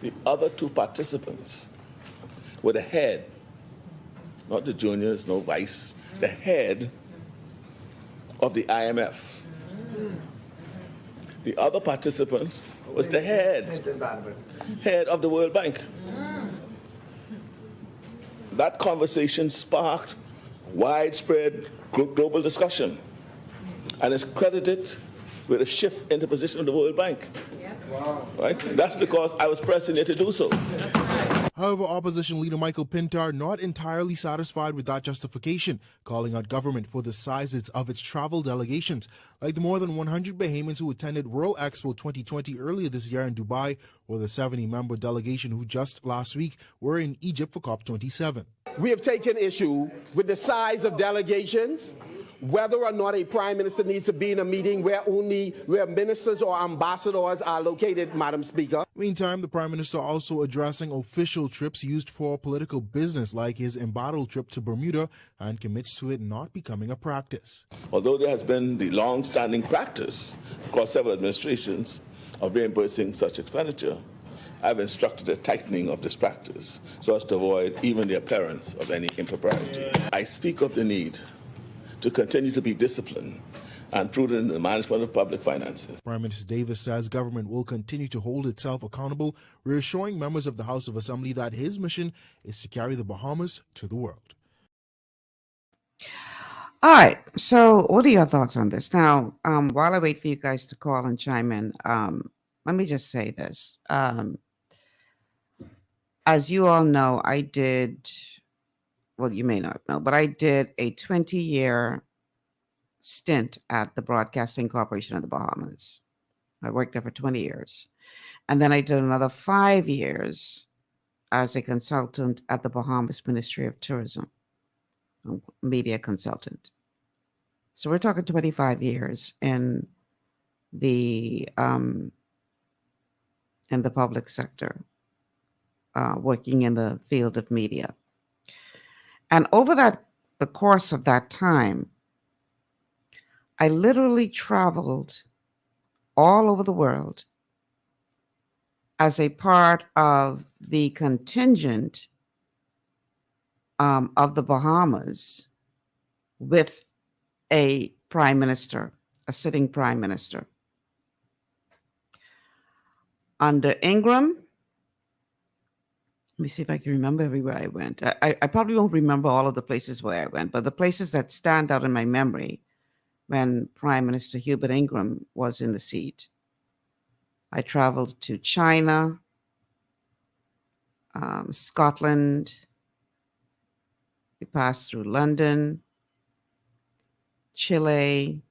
the other two participants were the head, not the juniors, no vice, the head of the IMF. The other participant was the head of the World Bank. That conversation sparked widespread global discussion and is credited with a shift in the position of the World Bank. Right? That's because I was pressing it to do so. However, opposition leader Michael Pintar not entirely satisfied with that justification, calling out government for the sizes of its travel delegations, like the more than 100 Bahamians who attended World Expo 2020 earlier this year in Dubai, or the 70-member delegation who just last week were in Egypt for COP27. We have taken issue with the size of delegations, whether or not a prime minister needs to be in a meeting where ministers or ambassadors are located, Madam Speaker. Meantime, the prime minister also addressing official trips used for political business, like his embattled trip to Bermuda, and commits to it not becoming a practice. Although there has been the long-standing practice across several administrations of reimbursing such expenditure, I've instructed a tightening of this practice so as to avoid even the appearance of any impropriety. I speak of the need to continue to be disciplined and prudent in the management of public finances. Prime Minister Davis says government will continue to hold itself accountable, reassuring members of the House of Assembly that his mission is to carry the Bahamas to the world. All right. So what are your thoughts on this? Now, while I wait for you guys to call and chime in, let me just say this. As you all know, I did, well, you may not know, but I did a 20-year stint at the Broadcasting Corporation of the Bahamas. I worked there for 20 years. And then I did another 5 years as a consultant at the Bahamas Ministry of Tourism, media consultant. So we're talking 25 years in the public sector, working in the field of media. And over the course of that time, I literally traveled all over the world as a part of the contingent of the Bahamas with a prime minister, a sitting prime minister. Under Ingram, let me see if I can remember everywhere I went. I probably won't remember all of the places where I went, but the places that stand out in my memory when Prime Minister Hubert Ingram was in the seat. I traveled to China, Scotland. We passed through London, Chile,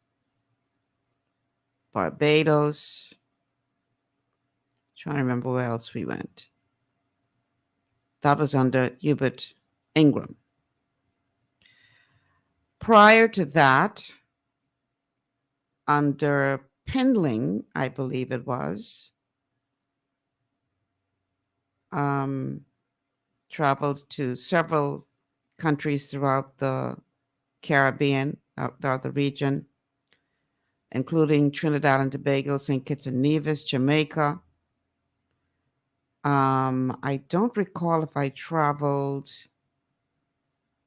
Barbados. Trying to remember where else we went. That was under Hubert Ingram. Prior to that, under Pendling, I believe it was, traveled to several countries throughout the Caribbean, throughout the region, including Trinidad and Tobago, St. Kitts and Nevis, Jamaica. I don't recall if I traveled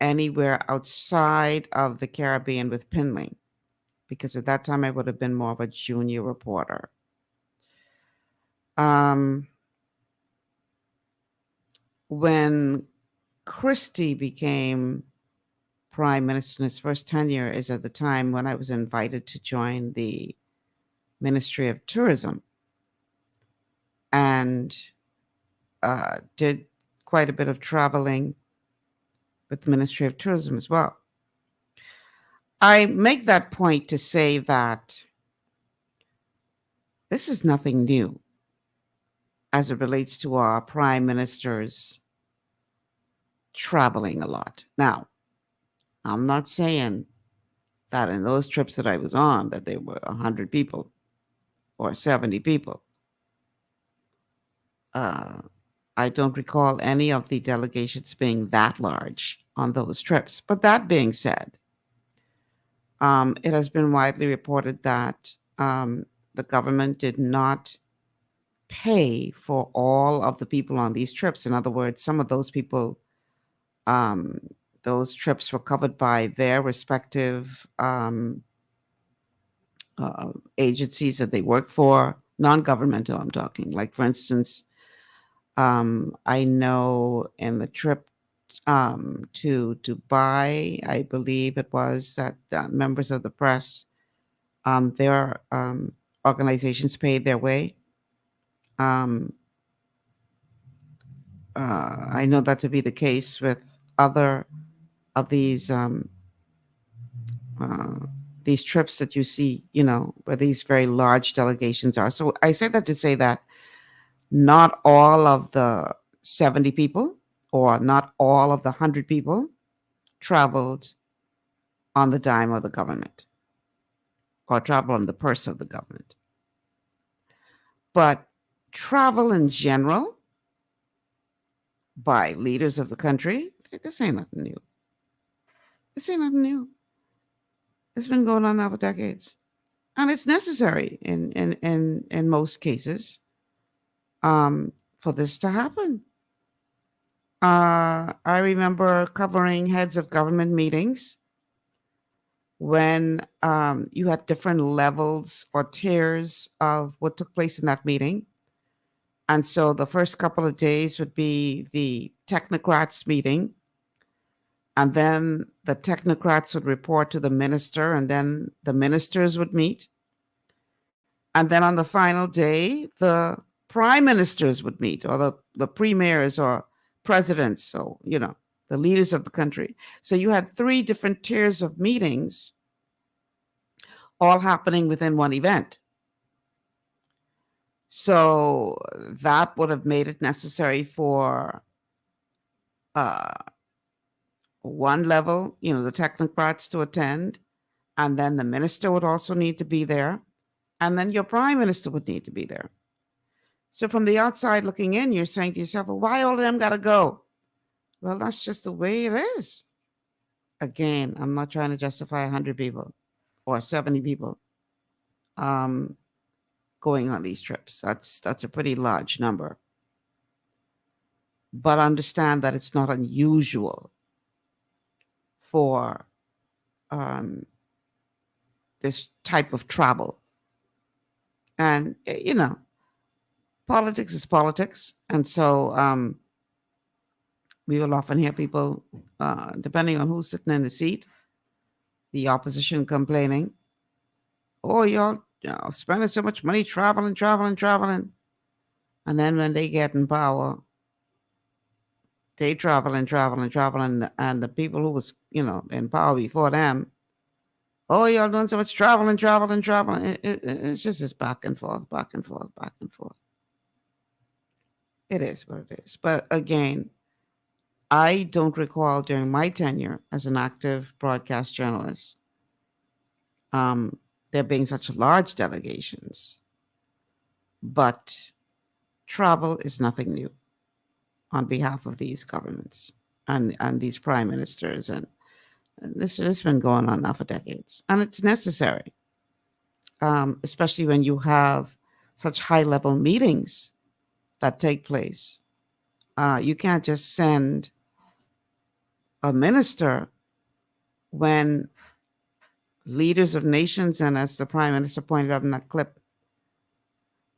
anywhere outside of the Caribbean with Pendling, because at that time I would have been more of a junior reporter. When Christie became prime minister in his first tenure is at the time when I was invited to join the Ministry of Tourism and did quite a bit of traveling with the Ministry of Tourism as well. I make that point to say that this is nothing new as it relates to our prime ministers traveling a lot. Now, I'm not saying that in those trips that I was on that there were 100 people or 70 people. I don't recall any of the delegations being that large on those trips. But that being said, it has been widely reported that the government did not pay for all of the people on these trips. In other words, some of those people, those trips were covered by their respective agencies that they work for, non-governmental I'm talking. Like, for instance, I know in the trip to Dubai, I believe it was that members of the press, their organizations paid their way. I know that to be the case with other of these trips that you see, where these very large delegations are. So I say that to say that not all of the 70 people or not all of the 100 people traveled on the dime of the government or travel on the purse of the government. But travel in general by leaders of the country, this ain't nothing new. This ain't nothing new. It's been going on now for decades. And it's necessary in most cases for this to happen. I remember covering heads of government meetings when you had different levels or tiers of what took place in that meeting. And so the first couple of days would be the technocrats meeting. And then the technocrats would report to the minister, and then the ministers would meet. And then on the final day, the prime ministers would meet, or the premiers or presidents, so, the leaders of the country. So you had 3 different tiers of meetings all happening within one event. So that would have made it necessary for one level, the technocrats to attend, and then the minister would also need to be there, and then your prime minister would need to be there. So from the outside looking in, you're saying to yourself, well, why all of them got to go? Well, that's just the way it is. Again, I'm not trying to justify 100 people or 70 people going on these trips. That's a pretty large number. But understand that it's not unusual for this type of travel. And, politics is politics. And so we will often hear people, depending on who's sitting in the seat, the opposition complaining, oh, y'all spending so much money traveling. And then when they get in power, they traveling. And the people who was, in power before them, oh, y'all doing so much traveling. It's just this back and forth. It is what it is. But again, I don't recall during my tenure as an active broadcast journalist there being such large delegations. But travel is nothing new on behalf of these governments and these prime ministers. And this has been going on now for decades. And it's necessary, especially when you have such high-level meetings that take place. You can't just send a minister when leaders of nations, and as the prime minister pointed out in that clip,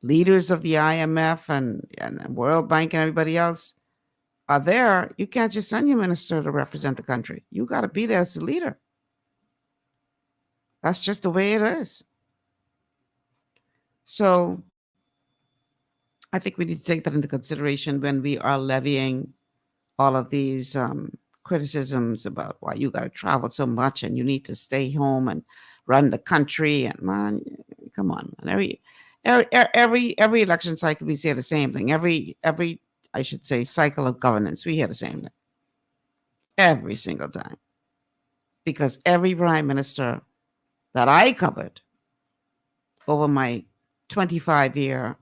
leaders of the IMF and World Bank and everybody else are there. You can't just send your minister to represent the country. You got to be there as a leader. That's just the way it is. So I think we need to take that into consideration when we are levying all of these criticisms about why you got to travel so much and you need to stay home and run the country. And man, come on, man. Every election cycle we say the same thing. Every I should say cycle of governance, we hear the same thing every single time, because every prime minister that I covered over my 25-year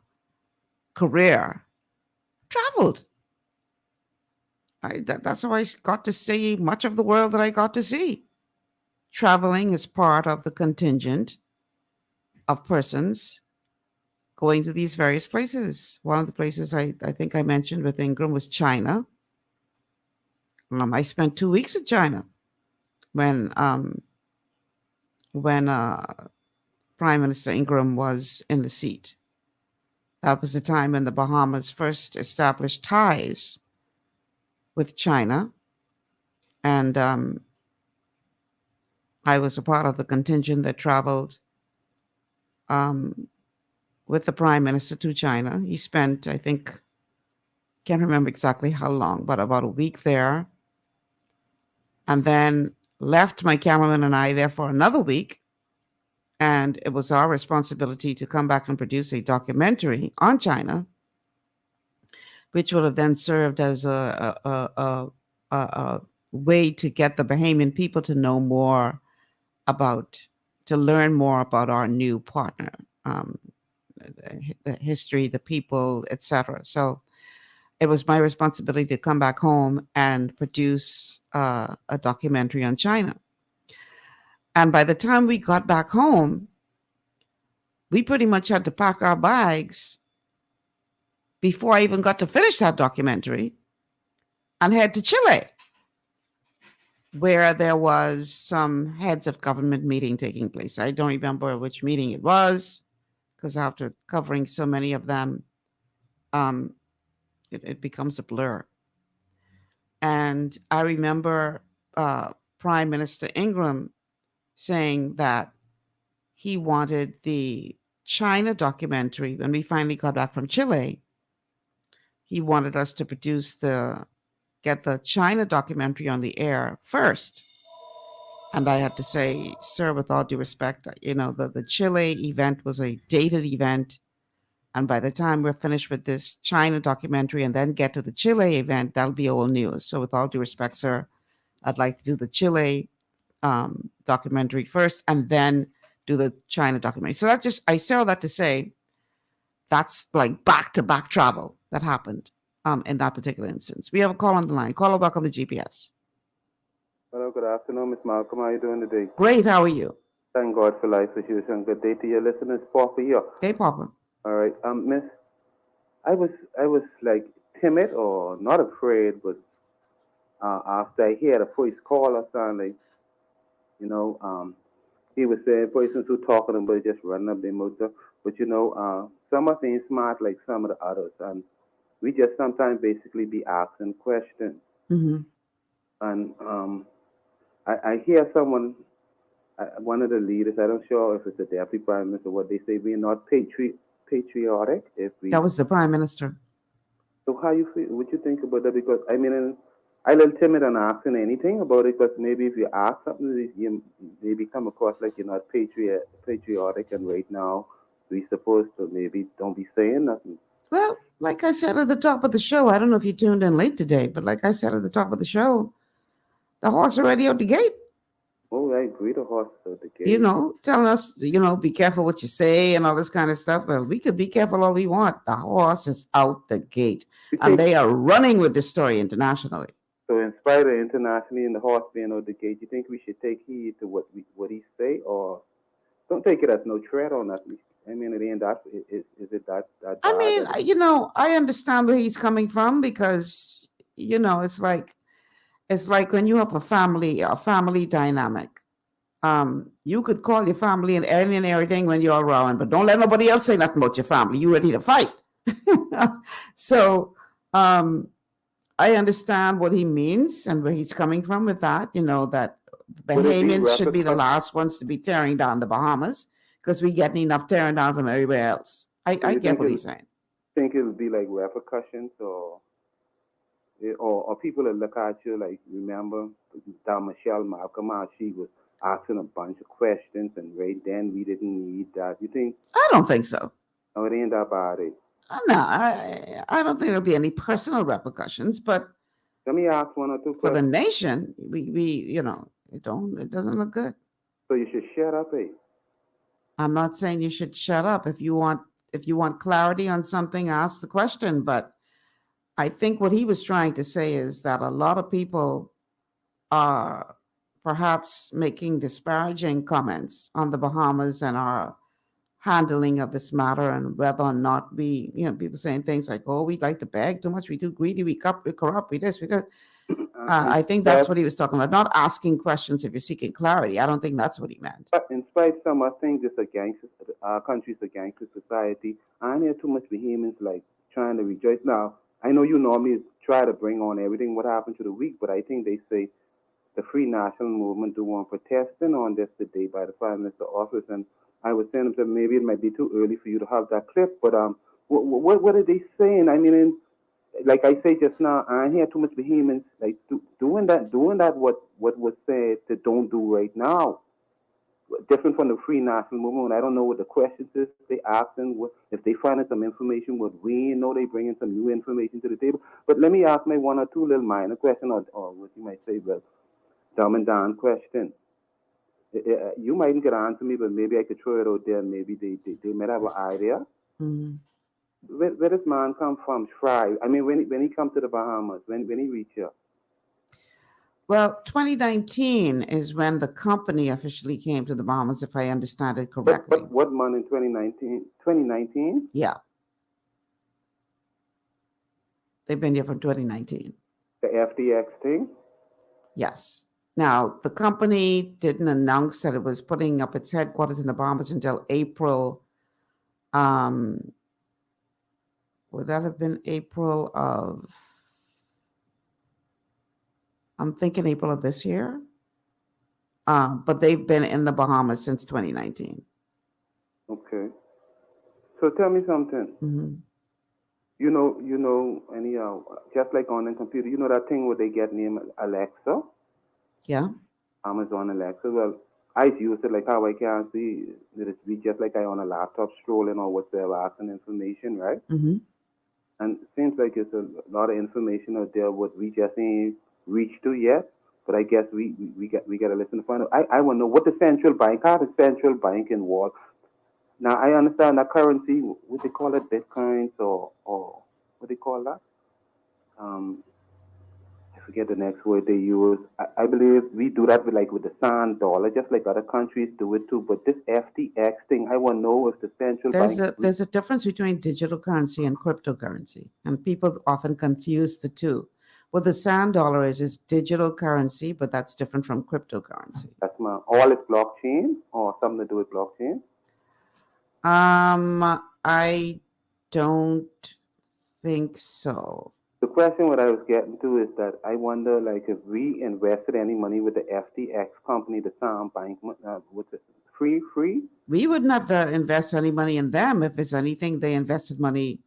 career traveled. That's how I got to see much of the world that I got to see. Traveling is part of the contingent of persons going to these various places. One of the places I think I mentioned with Ingram was China. I spent 2 weeks in China when Prime Prime Minister Ingram was in the seat. That was the time when the Bahamas first established ties with China. And I was a part of the contingent that traveled with the Prime Minister to China. He spent, I think, can't remember exactly how long, but about a week there. And then left my cameraman and I there for another week. And it was our responsibility to come back and produce a documentary on China, which would have then served as a way to get the Bahamian people to know more about, to learn more about our new partner, the history, the people, etc. So it was my responsibility to come back home and produce a documentary on China. And by the time we got back home, we pretty much had to pack our bags before I even got to finish that documentary and head to Chile, where there was some heads of government meeting taking place. I don't remember which meeting it was, because after covering so many of them, it becomes a blur. And I remember Prime Minister Ingram saying that he wanted the China documentary, when we finally got back from Chile, he wanted us to get the China documentary on the air first. And I had to say, sir, with all due respect, the Chile event was a dated event. And by the time we're finished with this China documentary and then get to the Chile event, that'll be old news. So with all due respect, sir, I'd like to do the Chile documentary first and then do the China documentary. So I say all that to say that's like back-to-back travel that happened in that particular instance. We have a call on the line. Caller, welcome to GPS. Hello, good afternoon, Miss Malcolm. How are you doing today? Great, how are you? Thank God for life, as usual. Good day to your listeners. Papa here. Hey, Papa. All right, Miss, I was like timid or not afraid, but after I hear the first call, I sound like, he was saying persons who talking about just running up their motor, but some of them smart like some of the others, and we just sometimes basically be asking questions. Mm-hmm. And I hear someone, one of the leaders, I'm not sure if it's the deputy prime minister, what they say, we're not patriotic. That was the prime minister. So how you feel? What you think about that? Because I mean, I'm a little timid on asking anything about it, because maybe if you ask something, you maybe come across like you're not patriotic, and right now we're supposed to maybe don't be saying nothing. Well, like I said at the top of the show, I don't know if you tuned in late today, but like I said at the top of the show, the horse already out the gate. Oh, I agree, the horse out the gate. Telling us, be careful what you say and all this kind of stuff. Well, we could be careful all we want. The horse is out the gate. And they are running with this story internationally. So in spite of internationally and the horse being out the gate, you think we should take heed to what he say, or don't take it as no threat or nothing? I mean, at the end, is it that I mean, I understand where he's coming from, because, it's like when you have a family dynamic. You could call your family and everything when you're around, but don't let nobody else say nothing about your family. You ready to fight. So I understand what he means and where he's coming from with that, that Bahamians should be the last ones to be tearing down the Bahamas, because we're getting enough tearing down from everywhere else. I get what he's saying. Think it'll be like repercussions, or people that look at you like, remember Michelle Malcolm, she was asking a bunch of questions, and right then we didn't need that. You think? I don't think so. No, it ain't that bad. No, I don't think there'll be any personal repercussions, but let me ask one or two questions. For the nation, we it doesn't look good. So you should shut up, I'm not saying you should shut up. If you want clarity on something, ask the question. But I think what he was trying to say is that a lot of people are perhaps making disparaging comments on the Bahamas and our handling of this matter, and whether or not we, people saying things like, oh, we like to beg too much, we too greedy, we corrupt, we this, we that. I think that's what he was talking about. Not asking questions if you're seeking clarity. I don't think that's what he meant. But in spite some, I think this a gangster, our country's a gangster society. I hear too much vehemence like trying to rejoice. Now, I know you normally try to bring on everything what happened to the week, but I think they say the Free National Movement do want protesting on this today by the Prime Minister's office, and I was saying that maybe it might be too early for you to have that clip, but what are they saying? I mean, like I say just now, I hear too much vehemence, like doing that what was said to don't do right now. Different from the Free National Movement. I don't know what the questions is they asking. If they finding some information, what we know they bringing some new information to the table. But let me ask my one or two little minor question, or what you might say, well, dumb and down question. You mightn't get answer me, but maybe I could throw it out there. Maybe they might have an idea. Mm-hmm. Where does man come from? Fry. I mean, when he come to the Bahamas, when he reach here. Well, 2019 is when the company officially came to the Bahamas, if I understand it correctly. But what month in 2019? 2019? Yeah. They've been here from 2019. The FTX thing? Yes. Now, the company didn't announce that it was putting up its headquarters in the Bahamas until April. Would that have been April of... I'm thinking April of this year. But they've been in the Bahamas since 2019. Okay. So tell me something. Mm-hmm. You know, anyhow, just like on the computer, you know that thing where they get named Alexa? Yeah. Amazon Alexa. Well, I use it like how I can see that it's just like I on a laptop scrolling or whatever, asking information, right? Mm-hmm. And it seems like it's a lot of information out there what we just ain't reached to yet. But I guess we got to listen to find out. I want to know what the central bank, how the central bank involved. Now I understand that currency, what they call it, bitcoins or what they call that. I forget the next word they use. I believe we do that with the sand dollar, just like other countries do it too. But this FTX thing, I want to know if the central bank. There's a difference between digital currency and cryptocurrency, and people often confuse the two. What the sand dollar is digital currency, but that's different from cryptocurrency. That's all is blockchain or something to do with blockchain? I don't think so. The question what I was getting to is that I wonder, like, if we invested any money with the FTX company, the Sam Bank, what's it, free? We wouldn't have to invest any money in them. If it's anything, they invested money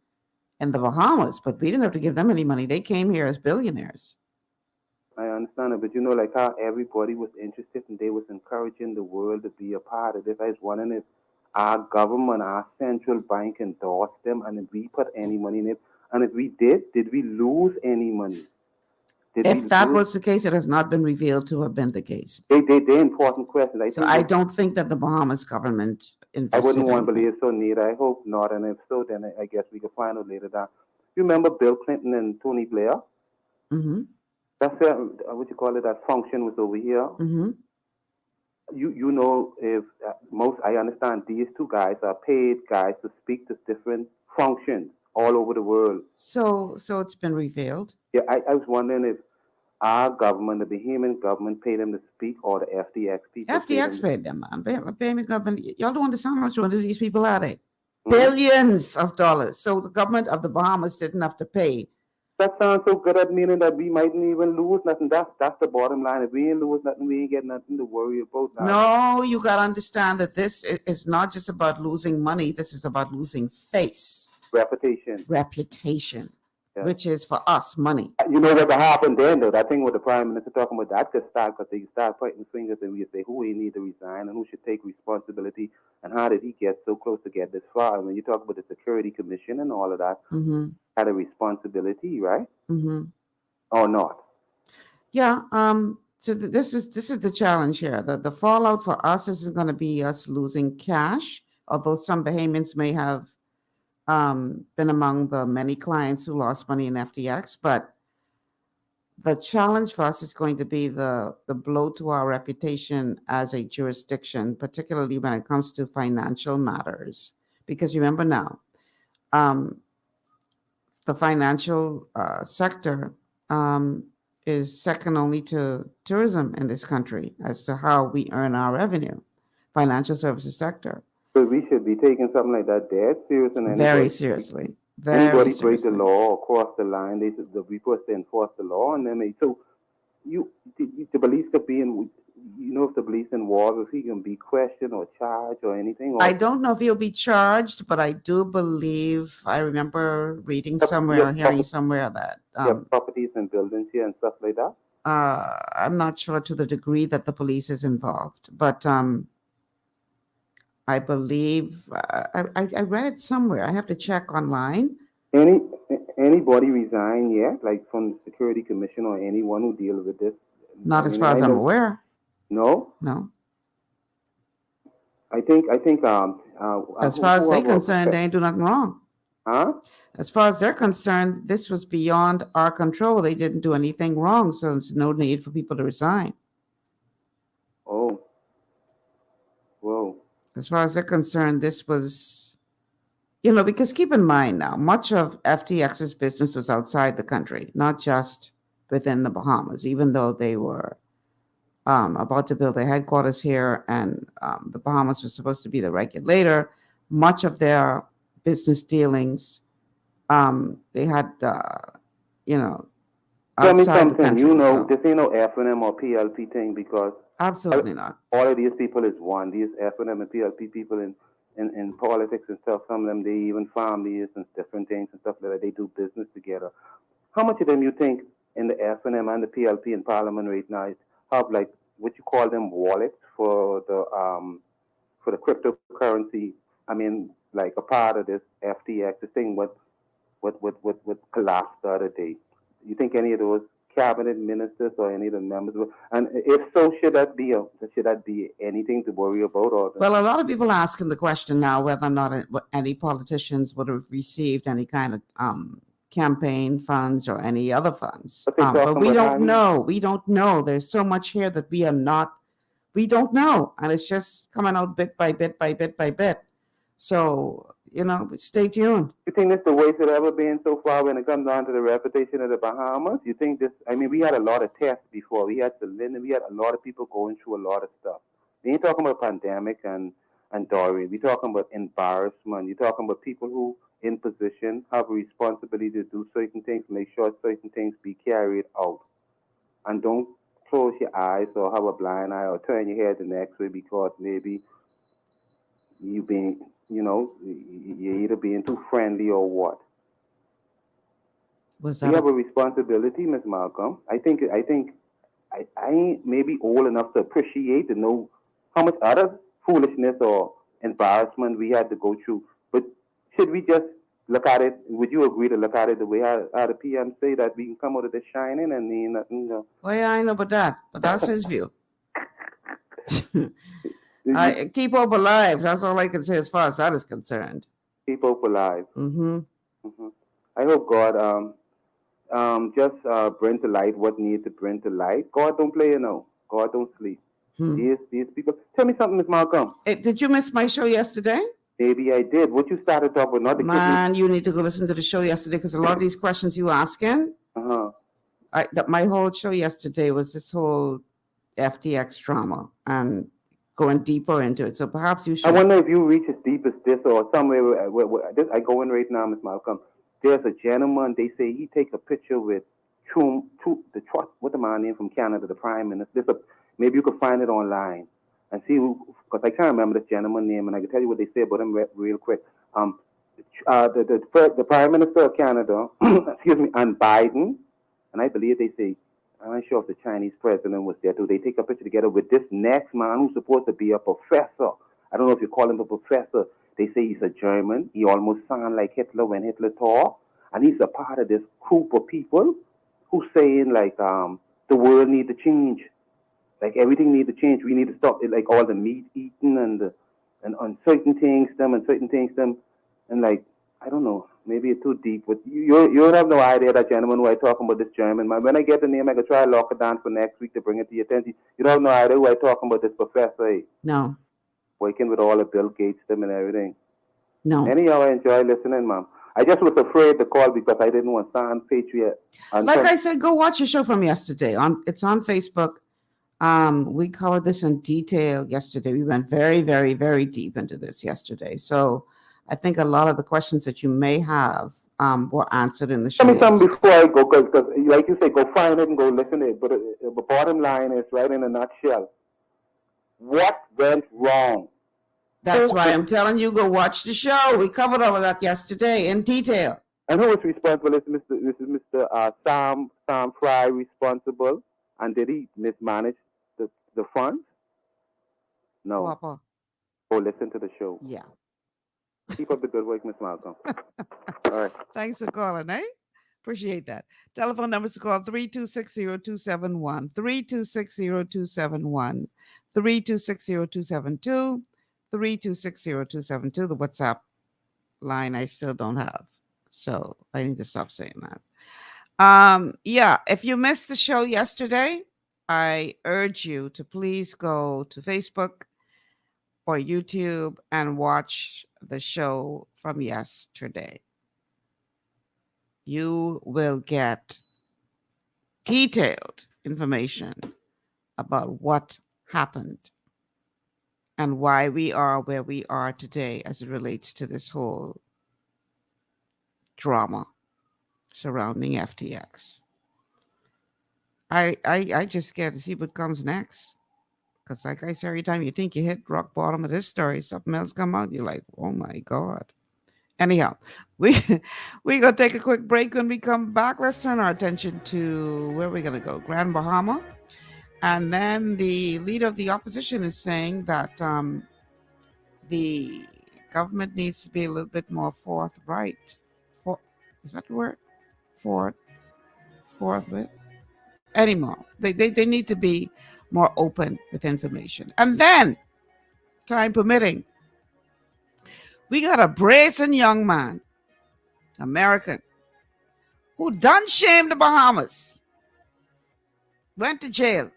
in the Bahamas, but we didn't have to give them any money. They came here as billionaires. I understand it, but you know, like how everybody was interested and they was encouraging the world to be a part of this. I was wondering if our government, our central bank endorsed them, and if we put any money in it, and if we did we lose any money? If that was the case, it has not been revealed to have been the case. They're important questions. I don't think that the Bahamas government invested. I wouldn't want to believe so neither. I hope not, and if so, then I guess we can find out later down. You remember Bill Clinton and Tony Blair? Mm-hmm. That's what you call it. That function was over here. Mm-hmm. You know, if I understand these two guys are paid guys to speak to different functions all over the world. So it's been revealed. Yeah, I was wondering if our government, the Bahamian government, paid them to speak, or the FTX people. FTX paid them, man. Bahamian government. Y'all don't understand how much money these people are. Billions of dollars. So the government of the Bahamas didn't have to pay. That sounds so good at meaning that we mightn't even lose nothing. That's the bottom line. If we ain't lose nothing, we ain't get nothing to worry about. No, you got to understand that this is not just about losing money. This is about losing face. Reputation. Yeah. Which is for us money. You know what happened then, though? That thing with the Prime Minister talking about that just started because they start pointing fingers and we say who he need to resign and who should take responsibility and how did he get so close to get this far? When you talk about the Security Commission and all of that, had a responsibility, right? Mm-hmm. Or not? Yeah. So this is the challenge here. The fallout for us isn't going to be us losing cash, although some Bahamians may have been among the many clients who lost money in FTX, but the challenge for us is going to be the blow to our reputation as a jurisdiction, particularly when it comes to financial matters. Because remember now, the financial sector is second only to tourism in this country as to how we earn our revenue, financial services sector. So we should be taking something like that dead serious, and Very seriously. Anybody break the law or cross the line, we supposed to enforce the law, and then the police could be in. If the police involved, if he can be questioned or charged or anything. I don't know if he'll be charged, but I do believe I remember reading somewhere, hearing somewhere that properties and buildings here and stuff like that. I'm not sure to the degree that the police is involved, but I believe I read it somewhere. I have to check online. Anybody resign yet, like from the Security Commission or anyone who deals with this? Not as far as I'm aware. No. No. I think. As far as they're concerned, they ain't do nothing wrong. Huh? As far as they're concerned, this was beyond our control. They didn't do anything wrong, so there's no need for people to resign. Oh. Whoa. As far as they're concerned, this was, because keep in mind now, much of FTX's business was outside the country, not just within the Bahamas, even though they were about to build their headquarters here, and the Bahamas was supposed to be the regulator. Much of their business dealings, they had, Tell outside me the something. country. This ain't no FNM or PLP thing, because Absolutely not. All of these people is one. These FNM and PLP people in politics and stuff. Some of them, they even families and different things and stuff like that. They do business together. How much of them you think in the FNM and the PLP in Parliament right now have, like, what you call them, wallets for the cryptocurrency? I mean, like a part of this FTX, the thing what collapsed the other day. You think any of those cabinet ministers or any of the members, and if so, should that be anything to worry about? Or Well, a lot of people are asking the question now whether or not any politicians would have received any kind of campaign funds or any other funds. But we don't know. We don't know. There's so much here that we don't know. And it's just coming out bit by bit by bit by bit. So, stay tuned. You think this is the worst it's ever been so far when it comes down to the reputation of the Bahamas? You think this, we had a lot of tests before. We had we had a lot of people going through a lot of stuff. We ain't talking about pandemic and Dorian. We're talking about embarrassment. You're talking about people who in position have a responsibility to do certain things, make sure certain things be carried out. And don't close your eyes or have a blind eye or turn your head the next way because maybe you're either being too friendly or what. You have a responsibility, Ms. Malcolm. I think I ain't maybe old enough to appreciate to know how much other foolishness or embarrassment we had to go through. But should we just look at it? Would you agree to look at it the way how the PM say that we can come out of this shining and mean nothing? Well, yeah, I know about that, but that's his view. Keep hope alive. That's all I can say as far as that is concerned. Keep hope alive. Mm-hmm. I hope God just bring to light what needs to bring to light. God don't play, God don't sleep. These people. Tell me something, Ms. Malcolm. Did you miss my show yesterday? Maybe I did. What you started talking about, not the Man, you need to go listen to the show yesterday because a lot of these questions you asking. My whole show yesterday was this whole FTX drama and going deeper into it. So perhaps you should. I wonder if you reach as deep as this or somewhere where I go in right now, Ms. Malcolm. There's a gentleman, they say he take a picture with what the man name from Canada, the Prime Minister. Maybe you could find it online and see who, because I can't remember this gentleman's name, and I can tell you what they say about him real quick. The Prime Minister of Canada, and Biden, and I believe they say, I'm not sure if the Chinese president was there too. They take a picture together with this next man who's supposed to be a professor. I don't know if you call him a professor. They say he's a German. He almost sounds like Hitler when Hitler talked. And he's a part of this group of people who's saying, like, the world needs to change. Like, everything needs to change. We need to stop it, like all the meat eating and certain things, and like, I don't know, maybe it's too deep. But you have no idea that gentleman who I talking about, this German man. When I get the name, I can try to lock it down for next week to bring it to your attention. You don't have no idea who I talking about, this professor. Eh? No. Working with all the Bill Gates them and everything. No. Anyhow, I enjoy listening, ma'am. I just was afraid to call because I didn't want to sound patriot. Like I said, go watch the show from yesterday. It's on Facebook. We covered this in detail yesterday. We went very, very, very deep into this yesterday. So I think a lot of the questions that you may have were answered in the show. Tell me something before I go, because like you say, go find it and go listen to it. But the bottom line is, right in a nutshell, what went wrong? That's why I'm telling you, go watch the show. We covered all of that yesterday in detail. And who is responsible? This is Mr. Sam Fry responsible? And did he mismanage the funds? No. Papa. Go listen to the show. Yeah. Keep up the good work, Miss Malcolm. All right. Thanks for calling, eh? Appreciate that. Telephone numbers to call 3260271, 3260271, 3260272, 3260272. The WhatsApp line I still don't have, so I need to stop saying that. Yeah, if you missed the show yesterday, I urge you to please go to Facebook or YouTube and watch the show from yesterday. You will get detailed information about what happened and why we are where we are today as it relates to this whole drama surrounding FTX. I just scared to see what comes next. Because like I say, every time you think you hit rock bottom of this story, something else come out. You're like, oh my God. Anyhow, we're going to take a quick break. When we come back, let's turn our attention to where we're going to go. Grand Bahama. And then the leader of the opposition is saying that the government needs to be a little bit more forthright. Is that the word? Forthwith? Anymore. They need to be more open with information. And then, time permitting, we got a brazen young man, American, who done shamed the Bahamas, went to jail,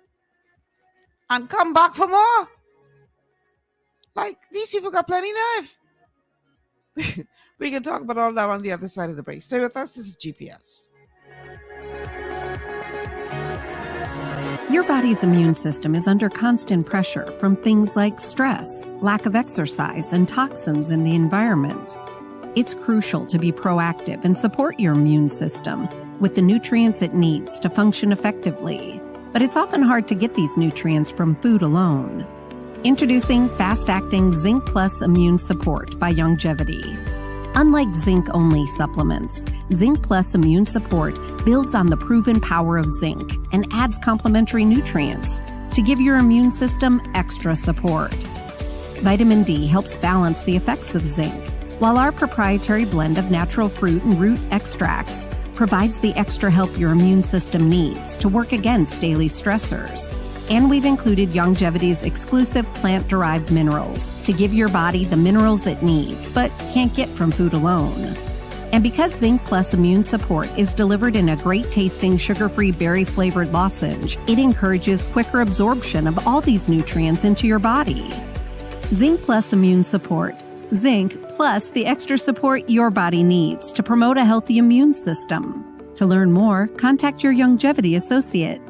and come back for more. Like, these people got plenty nerve. We can talk about all that on the other side of the break. Stay with us. This is GPS. Your body's immune system is under constant pressure from things like stress, lack of exercise, and toxins in the environment. It's crucial to be proactive and support your immune system with the nutrients it needs to function effectively. But it's often hard to get these nutrients from food alone. Introducing fast-acting Zinc Plus Immune Support by Longevity. Unlike zinc-only supplements, Zinc Plus Immune Support builds on the proven power of zinc and adds complementary nutrients to give your immune system extra support. Vitamin D helps balance the effects of zinc, while our proprietary blend of natural fruit and root extracts provides the extra help your immune system needs to work against daily stressors. And we've included Longevity's exclusive plant-derived minerals to give your body the minerals it needs, but can't get from food alone. And because Zinc Plus Immune Support is delivered in a great-tasting, sugar-free, berry-flavored lozenge, it encourages quicker absorption of all these nutrients into your body. Zinc Plus Immune Support. Zinc plus the extra support your body needs to promote a healthy immune system. To learn more, contact your Longevity associate.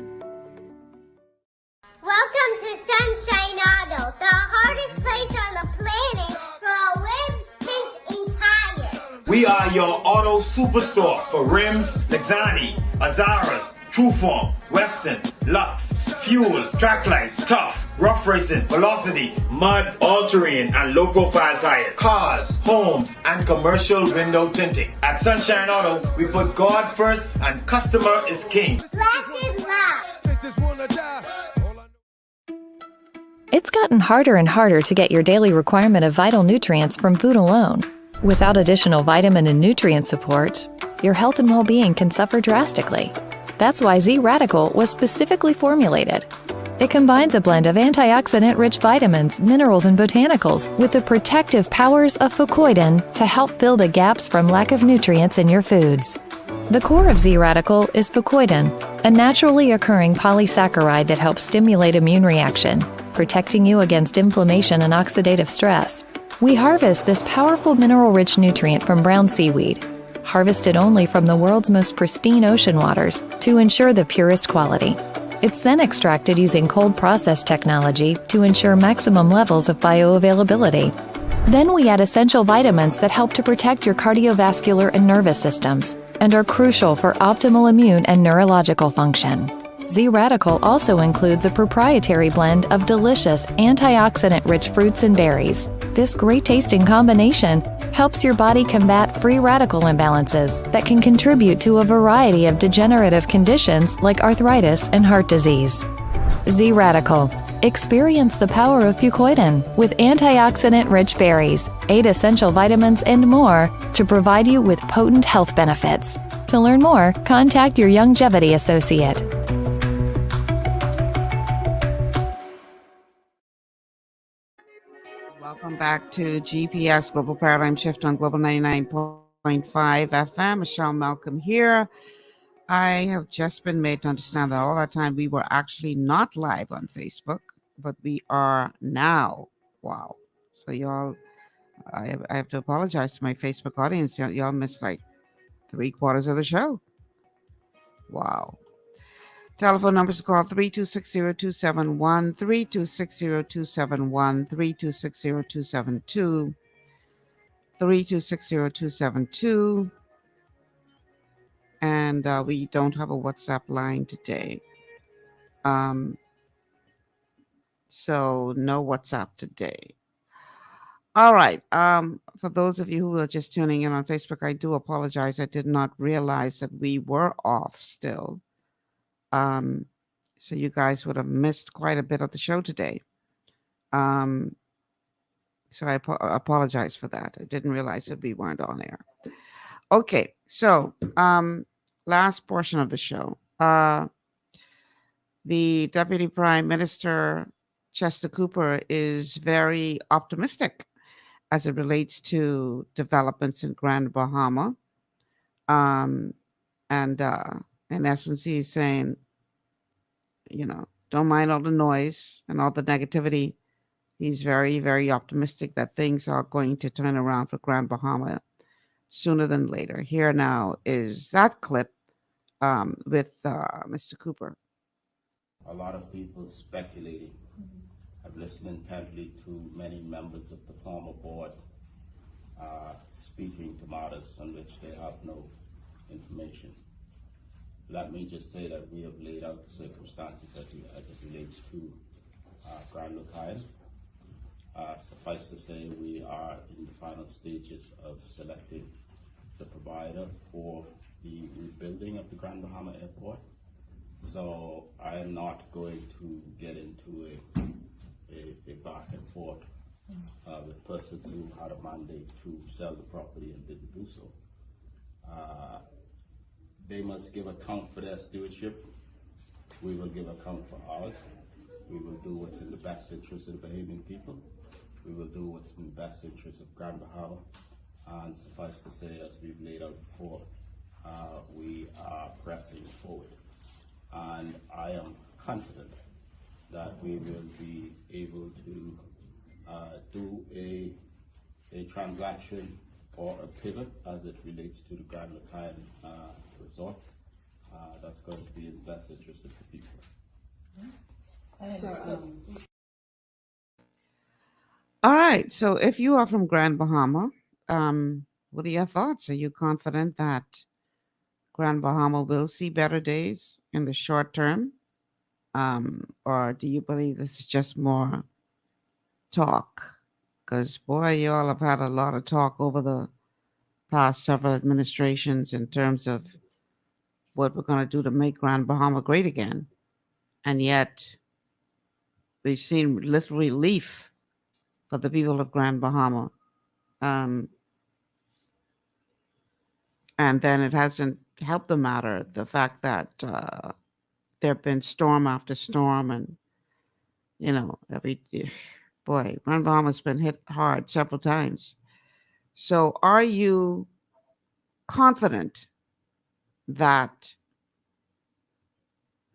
Welcome to Sunshine Auto, the hardest place on the planet for a rims, tints, and tires. We are your auto superstore for rims, Lexani, Azaras, Trueform, Western, Lux, Fuel, Tracklight, Tough, Rough Racing, Velocity, Mud, All-Terrain, and low-profile tires. Cars, homes, and commercial window tinting. At Sunshine Auto, we put God first and customer is king. Blessed love. It's gotten harder and harder to get your daily requirement of vital nutrients from food alone. Without additional vitamin and nutrient support, your health and well-being can suffer drastically. That's why Z-Radical was specifically formulated. It combines a blend of antioxidant-rich vitamins, minerals, and botanicals with the protective powers of fucoidan to help fill the gaps from lack of nutrients in your foods. The core of Z-Radical is fucoidan, a naturally occurring polysaccharide that helps stimulate immune reaction, protecting you against inflammation and oxidative stress. We harvest this powerful mineral-rich nutrient from brown seaweed, harvested only from the world's most pristine ocean waters to ensure the purest quality. It's then extracted using cold process technology to ensure maximum levels of bioavailability. Then we add essential vitamins that help to protect your cardiovascular and nervous systems and are crucial for optimal immune and neurological function. Z-Radical also includes a proprietary blend of delicious antioxidant-rich fruits and berries. This great-tasting combination helps your body combat free radical imbalances that can contribute to a variety of degenerative conditions like arthritis and heart disease. Z-Radical. Experience the power of fucoidan with antioxidant-rich berries, 8 essential vitamins, and more to provide you with potent health benefits. To learn more, contact your Longevity associate. Welcome back to GPS Global Paradigm Shift on Global 99.5 FM. Michelle Malcolm here. I have just been made to understand that all that time we were actually not live on Facebook, but we are now. Wow. So y'all, I have to apologize to my Facebook audience. Y'all missed like 3/4 of the show. Wow. Telephone numbers to call 3260271, 3260271, 3260272, 3260272. And we don't have a WhatsApp line today. So no WhatsApp today. All right. For those of you who are just tuning in on Facebook, I do apologize. I did not realize that we were off still. So you guys would have missed quite a bit of the show today. So I apologize for that. I didn't realize that we weren't on air. Okay, so last portion of the show. The Deputy Prime Minister, Chester Cooper, is very optimistic as it relates to developments in Grand Bahama. And in essence, he's saying, don't mind all the noise and all the negativity. He's very, very optimistic that things are going to turn around for Grand Bahama sooner than later. Here now is that clip with Mr. Cooper. A lot of people speculating. I've listened intently to many members of the former board speaking to matters on which they have no information. Let me just say that we have laid out the circumstances as it relates to Grand Lucayan. Suffice to say, we are in the final stages of selecting the provider for the rebuilding of the Grand Bahama Airport. So I am not going to get into a back and forth with persons who had a mandate to sell the property and didn't do so. They must give account for their stewardship. We will give account for ours. We will do what's in the best interest of the Bahamian people. We will do what's in the best interest of Grand Bahama. And suffice to say, as we've laid out before, we are pressing forward. And I am confident that we will be able to do a transaction or a pivot as it relates to the Grand Lucayan resort. That's going to be in the best interest of the people. All right. So if you are from Grand Bahama, what are your thoughts? Are you confident that Grand Bahama will see better days in the short term? Or do you believe this is just more talk? Because, boy, you all have had a lot of talk over the past several administrations in terms of what we're going to do to make Grand Bahama great again. And yet, we've seen little relief for the people of Grand Bahama. And then it hasn't helped the matter, the fact that there have been storm after storm, and boy, Grand Bahama's been hit hard several times. So are you confident that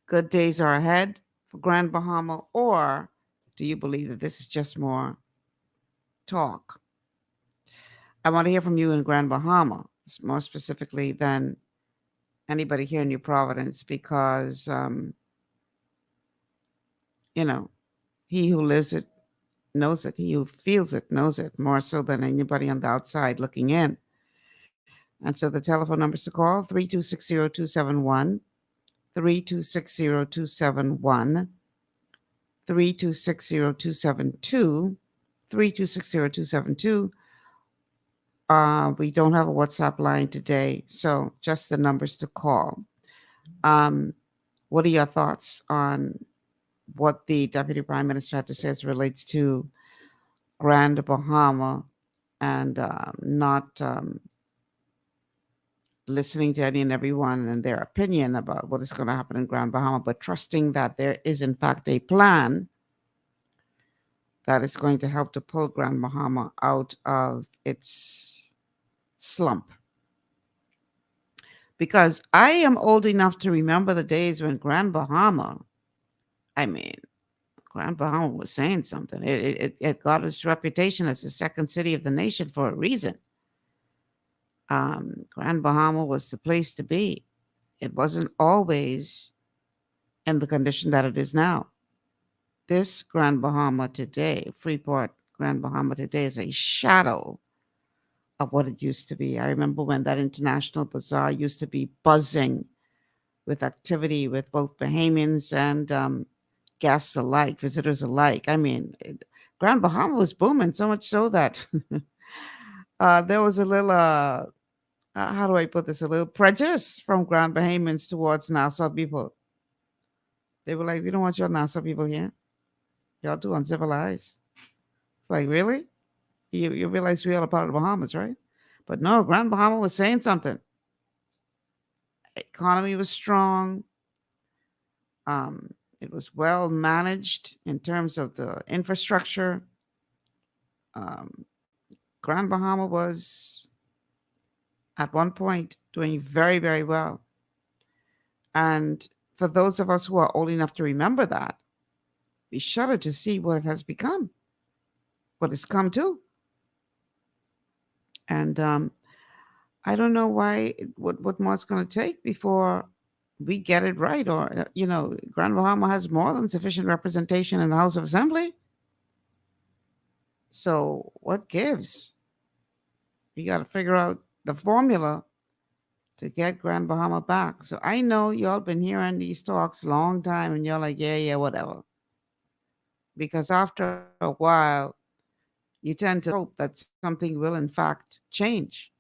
good days are ahead for Grand Bahama, or do you believe that this is just more talk? I want to hear from you in Grand Bahama. more specifically than anybody here in New Providence, because, he who lives it knows it. He who feels it knows it more so than anybody on the outside looking in. And so the telephone numbers to call, 3260271, 3260271, 3260272, 3260272. We don't have a WhatsApp line today, so just the numbers to call. What are your thoughts on what the Deputy Prime Minister had to say as it relates to Grand Bahama and not listening to any and everyone and their opinion about what is going to happen in Grand Bahama, but trusting that there is in fact a plan that is going to help to pull Grand Bahama out of its slump? Because I am old enough to remember the days when Grand Bahama was saying something. It got its reputation as the second city of the nation for a reason. Grand Bahama was the place to be. It wasn't always in the condition that it is now. This Grand Bahama today, Freeport Grand Bahama today, is a shadow of what it used to be. I remember when that International Bazaar used to be buzzing with activity with both Bahamians and guests alike, visitors alike. Grand Bahama was booming, so much so that there was a little, how do I put this, a little prejudice from Grand Bahamians towards Nassau people. They were like, we don't want your Nassau people here. Y'all too uncivilized. It's like, really? You realize we are a part of the Bahamas, right? But no, Grand Bahama was saying something. Economy was strong. It was well managed in terms of the infrastructure. Grand Bahama was at one point doing very, very well. And for those of us who are old enough to remember that, we shudder to see what it has become, what it's come to. And I don't know what more it's going to take before we get it right. Or, Grand Bahama has more than sufficient representation in the House of Assembly. So what gives? We got to figure out the formula to get Grand Bahama back. So I know y'all been hearing these talks a long time and you're like, yeah, whatever. Because after a while, you tend to hope that something will in fact change.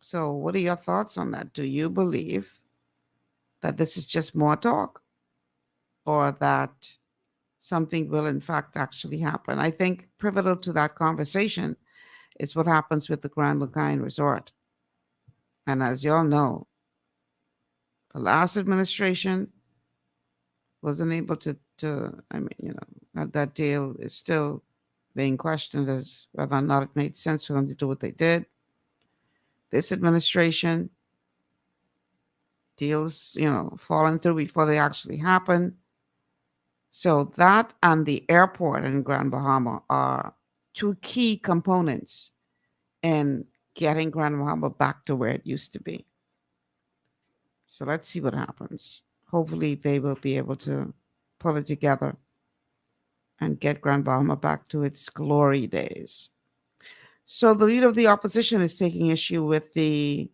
So what are your thoughts on that? Do you believe that this is just more talk or that something will in fact actually happen? I think pivotal to that conversation is what happens with the Grand Lagoon Resort. And as you all know, the last administration wasn't able to that deal is still being questioned as whether or not it made sense for them to do what they did. This administration, deals, falling through before they actually happen. So that and the airport in Grand Bahama are two key components in getting Grand Bahama back to where it used to be. So let's see what happens. Hopefully they will be able to pull it together and get Grand Bahama back to its glory days. So the leader of the opposition is taking issue with the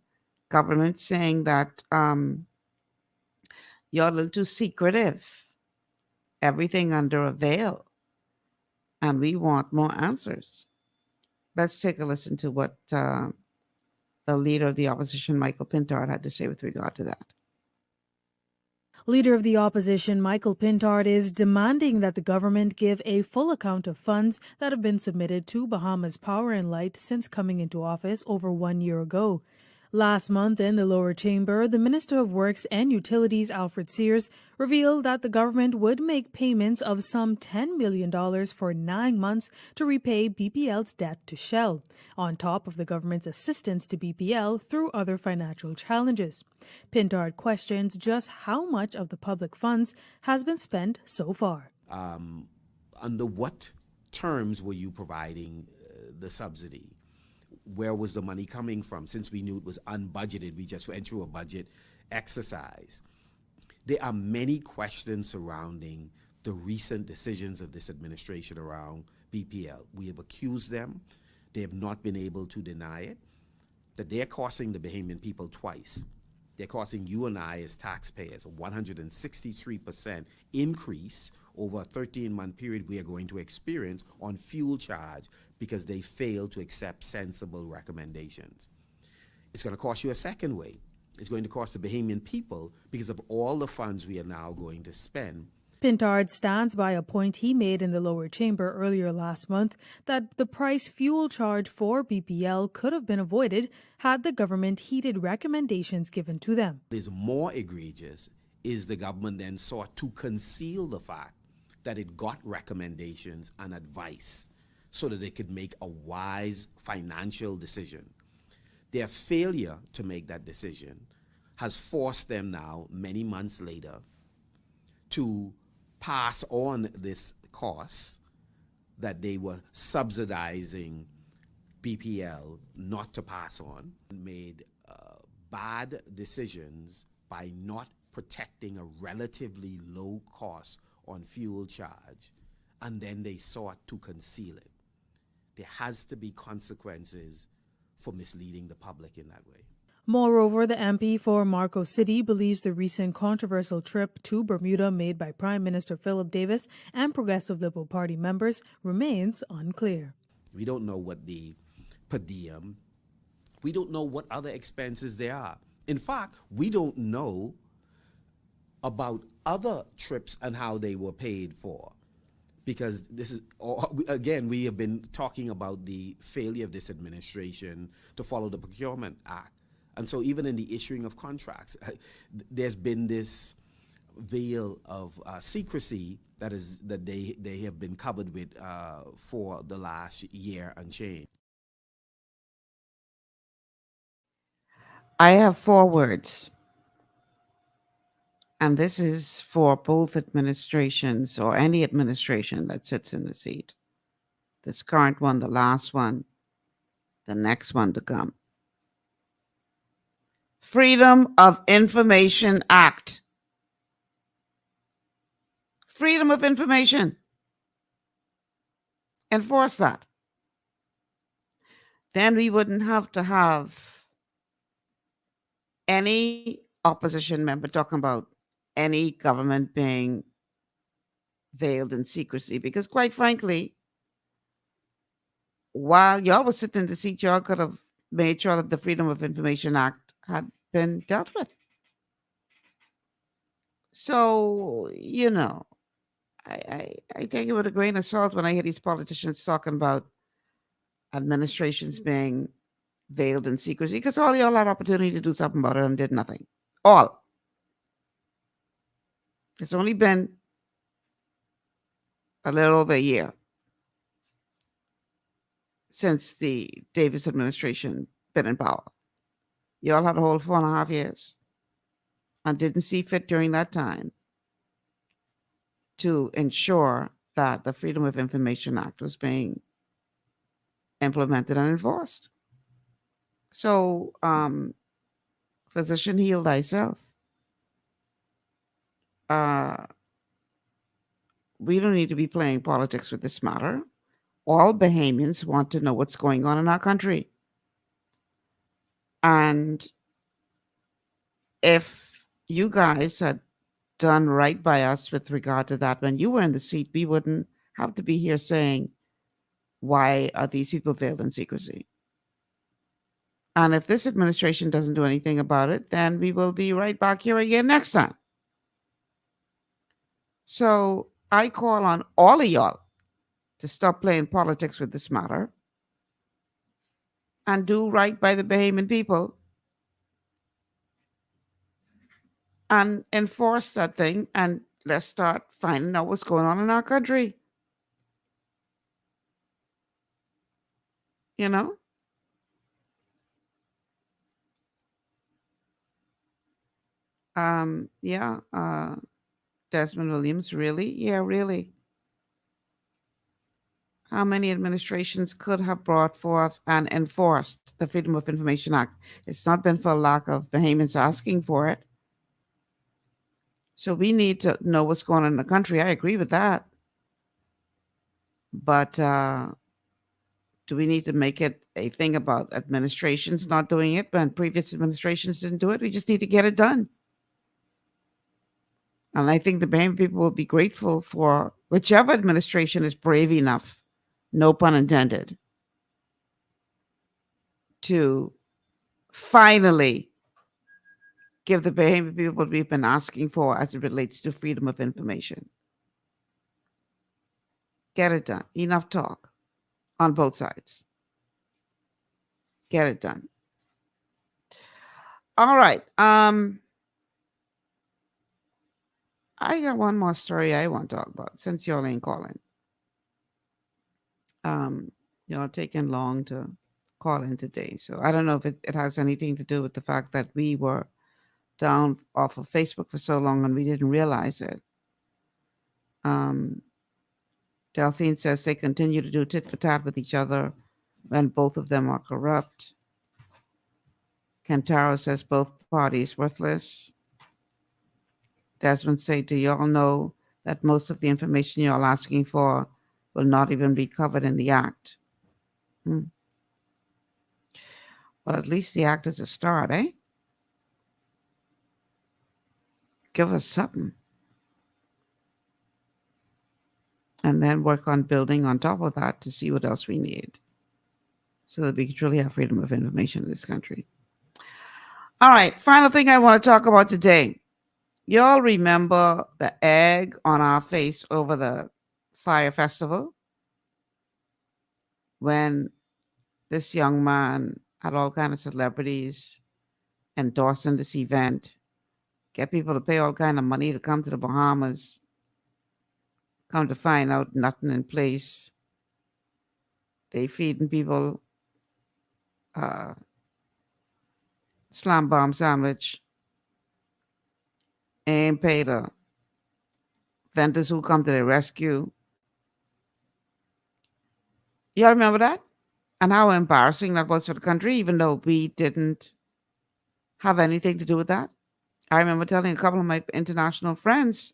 government, saying that you're a little too secretive, everything under a veil, and we want more answers. Let's take a listen to what the leader of the opposition, Michael Pintard, had to say with regard to that. Leader of the opposition, Michael Pintard, is demanding that the government give a full account of funds that have been submitted to Bahamas Power and Light since coming into office over 1 year ago. Last month in the lower chamber, the Minister of Works and Utilities, Alfred Sears, revealed that the government would make payments of some $10 million for 9 months to repay BPL's debt to Shell, on top of the government's assistance to BPL through other financial challenges. Pintard questions just how much of the public funds has been spent so far. Under what terms were you providing the subsidy? where was the money coming from? Since we knew it was unbudgeted, we just went through a budget exercise. There are many questions surrounding the recent decisions of this administration around BPL. We have accused them. They have not been able to deny it, that they're costing the Bahamian people twice. They're costing you and I as taxpayers a 163% increase over a 13-month period we are going to experience on fuel charge because they failed to accept sensible recommendations. It's going to cost you a second way. It's going to cost the Bahamian people because of all the funds we are now going to spend. Pintard stands by a point he made in the lower chamber earlier last month that the price fuel charge for BPL could have been avoided had the government heeded recommendations given to them. What is more egregious is the government then sought to conceal the fact that it got recommendations and advice so that it could make a wise financial decision. Their failure to make that decision has forced them now, many months later, to pass on this cost that they were subsidizing BPL not to pass on, made bad decisions by not protecting a relatively low cost on fuel charge, and then they sought to conceal it. There has to be consequences for misleading the public in that way. Moreover, the MP for Marco City believes the recent controversial trip to Bermuda made by Prime Minister Philip Davis and Progressive Liberal Party members remains unclear. We don't know what the per diem, we don't know what other expenses there are. In fact, we don't know about other trips and how they were paid for. Because this is, again, we have been talking about the failure of this administration to follow the Procurement Act. And so even in the issuing of contracts, there's been this veil of secrecy that they have been covered with for the last year and change. I have 4 words. And this is for both administrations or any administration that sits in the seat. This current one, the last one, the next one to come. Freedom of Information Act. Freedom of information. Enforce that. Then we wouldn't have to have any opposition member talking about any government being veiled in secrecy. Because quite frankly, while y'all was sitting in the seat, y'all could have made sure that the Freedom of Information Act had been dealt with. So, you know, I take it with a grain of salt when I hear these politicians talking about administrations being veiled in secrecy, because all y'all had opportunity to do something about it and did nothing. All. It's only been a little over a year since the Davis administration been in power. Y'all had a whole 4.5 years and didn't see fit during that time to ensure that the Freedom of Information Act was being implemented and enforced. So, physician, heal thyself. We don't need to be playing politics with this matter. All Bahamians want to know what's going on in our country. And if you guys had done right by us with regard to that when you were in the seat, we wouldn't have to be here saying, why are these people veiled in secrecy? And if this administration doesn't do anything about it, then we will be right back here again next time. So I call on all of y'all to stop playing politics with this matter and do right by the Bahamian people and enforce that thing, and let's start finding out what's going on in our country. You know? Desmond Williams, really? Yeah, really. how many administrations could have brought forth and enforced the Freedom of Information Act. It's not been for lack of Bahamians asking for it. So we need to know what's going on in the country. I agree with that. But do we need to make it a thing about administrations not doing it when previous administrations didn't do it? We just need to get it done. And I think the Bahamian people will be grateful for whichever administration is brave enough, no pun intended, to finally give the Bahamian people what we've been asking for as it relates to freedom of information. Get it done. Enough talk on both sides. Get it done. All right. I got one more story I want to talk about since y'all ain't calling. Y'all taking long to call in today. So I don't know if it has anything to do with the fact that we were down off of Facebook for so long and we didn't realize it. Delphine says they continue to do tit for tat with each other when both of them are corrupt. Kentaro says both parties worthless. Desmond say, do y'all know that most of the information y'all asking for will not even be covered in the act? Well, at least the act is a start, eh? Give us something. And then work on building on top of that to see what else we need so that we can truly have freedom of information in this country. All right, final thing I want to talk about today. Y'all remember the egg on our face over the Fire Festival? When this young man had all kinds of celebrities endorsing this event, get people to pay all kind of money to come to the Bahamas, come to find out nothing in place. They feeding people slam bomb sandwich and pay the vendors who come to their rescue. Y'all remember that? And how embarrassing that was for the country, even though we didn't have anything to do with that. I remember telling a couple of my international friends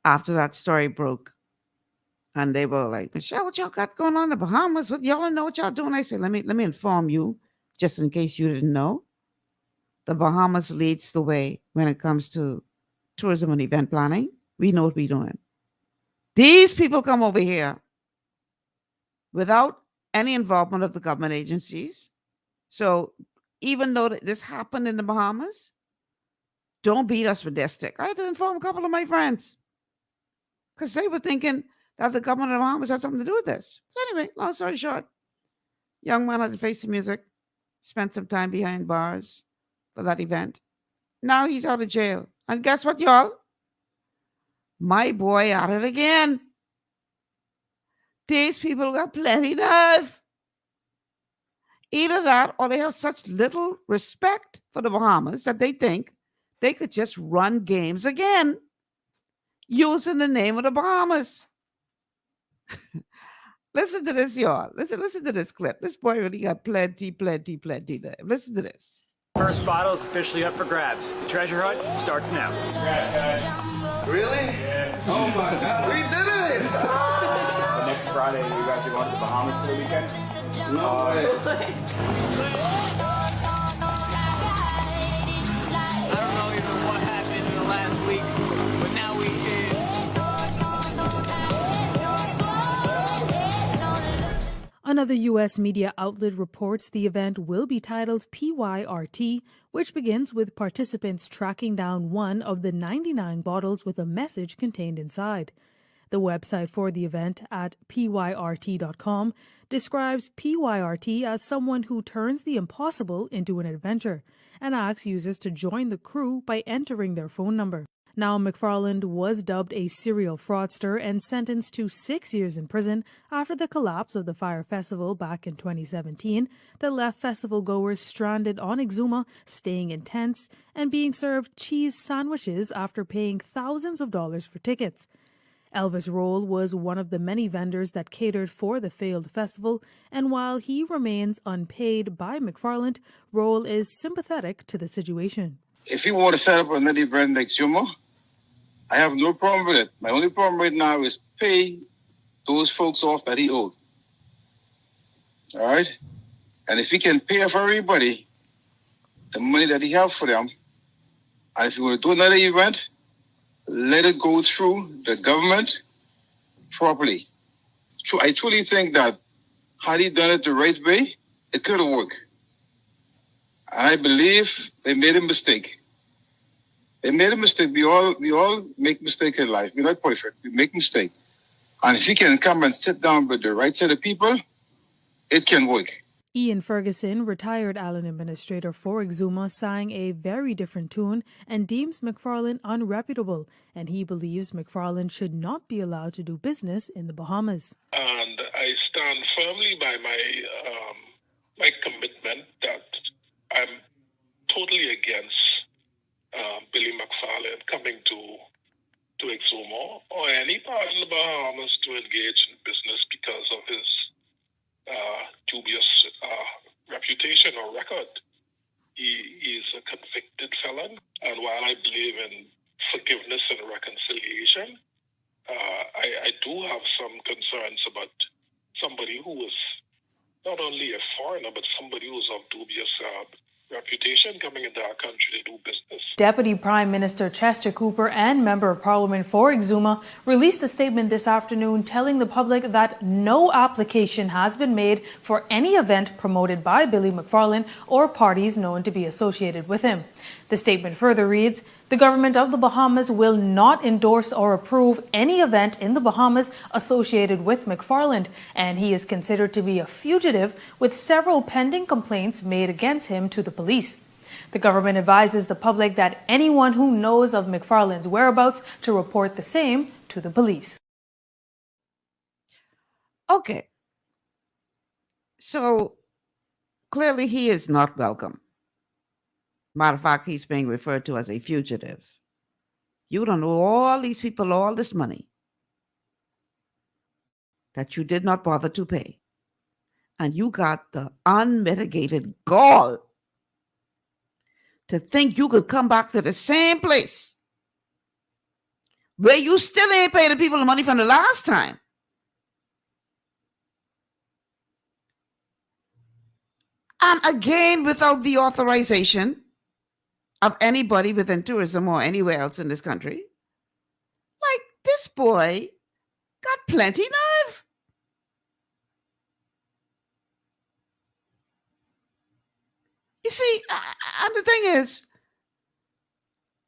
after that story broke. And they were like, Michelle, what y'all got going on in the Bahamas? What y'all know what y'all doing? I said, let me inform you, just in case you didn't know. The Bahamas leads the way when it comes to tourism and event planning. We know what we're doing. These people come over here without any involvement of the government agencies. So even though this happened in the Bahamas, don't beat us with their stick. I had to inform a couple of my friends because they were thinking that the government of the Bahamas had something to do with this. So anyway, long story short, young man had to face the music, spent some time behind bars for that event. Now he's out of jail. And guess what, y'all? My boy at it again. These people got plenty nerve. Either that or they have such little respect for the Bahamas that they think they could just run games again using the name of the Bahamas. Listen to this, y'all. Listen to this clip. This boy really got plenty there. Listen to this. First bottle is officially up for grabs. The treasure hunt starts now. Really? Yeah. Oh my God, we did it! Next Friday, you guys are going to the Bahamas for the weekend? No way. I don't know even what happened in the last week, but now we Another U.S. media outlet reports the event will be titled PYRT, which begins with participants tracking down one of the 99 bottles with a message contained inside. The website for the event at pyrt.com describes PYRT as someone who turns the impossible into an adventure and asks users to join the crew by entering their phone number. Now, McFarland was dubbed a serial fraudster and sentenced to 6 years in prison after the collapse of the Fire Festival back in 2017 that left festival goers stranded on Exuma, staying in tents, and being served cheese sandwiches after paying thousands of dollars for tickets. Elvis Roll was one of the many vendors that catered for the failed festival, and while he remains unpaid by McFarland, Roll is sympathetic to the situation. If you want to set up another event next summer, I have no problem with it. My only problem right now is pay those folks off that he owed. All right? And if he can pay off everybody the money that he have for them, and if you want to do another event, let it go through the government properly. I truly think that had he done it the right way, it could have worked. And I believe they made a mistake. They made a mistake. We all make mistakes in life. We're not perfect. We make mistakes. And if you can come and sit down with the right set of people, it can work. Ian Ferguson, retired Allen administrator for Exuma, sang a very different tune and deems McFarland unreputable, and he believes McFarland should not be allowed to do business in the Bahamas. And I stand firmly by my commitment that I'm totally against Billy McFarland coming to Exuma or any part in the Bahamas to engage in business because of his dubious reputation or record. He is a convicted felon, and while I believe in forgiveness and reconciliation, I do have some concerns about somebody who is not only a foreigner, but somebody who's of dubious reputation coming into our country to do business. Deputy Prime Minister Chester Cooper and Member of Parliament for Exuma released a statement this afternoon telling the public that no application has been made for any event promoted by Billy McFarland or parties known to be associated with him. The statement further reads, "The government of the Bahamas will not endorse or approve any event in the Bahamas associated with McFarland, and he is considered to be a fugitive with several pending complaints made against him to the police." The government advises the public that anyone who knows of McFarland's whereabouts to report the same to the police. Okay. So clearly he is not welcome. Matter of fact, he's being referred to as a fugitive. You don't owe all these people all this money that you did not bother to pay. And you got the unmitigated gall to think you could come back to the same place where you still ain't paid the people the money from the last time. And again, without the authorization of anybody within tourism or anywhere else in this country. Like, this boy got plenty nerve. You see, and the thing is,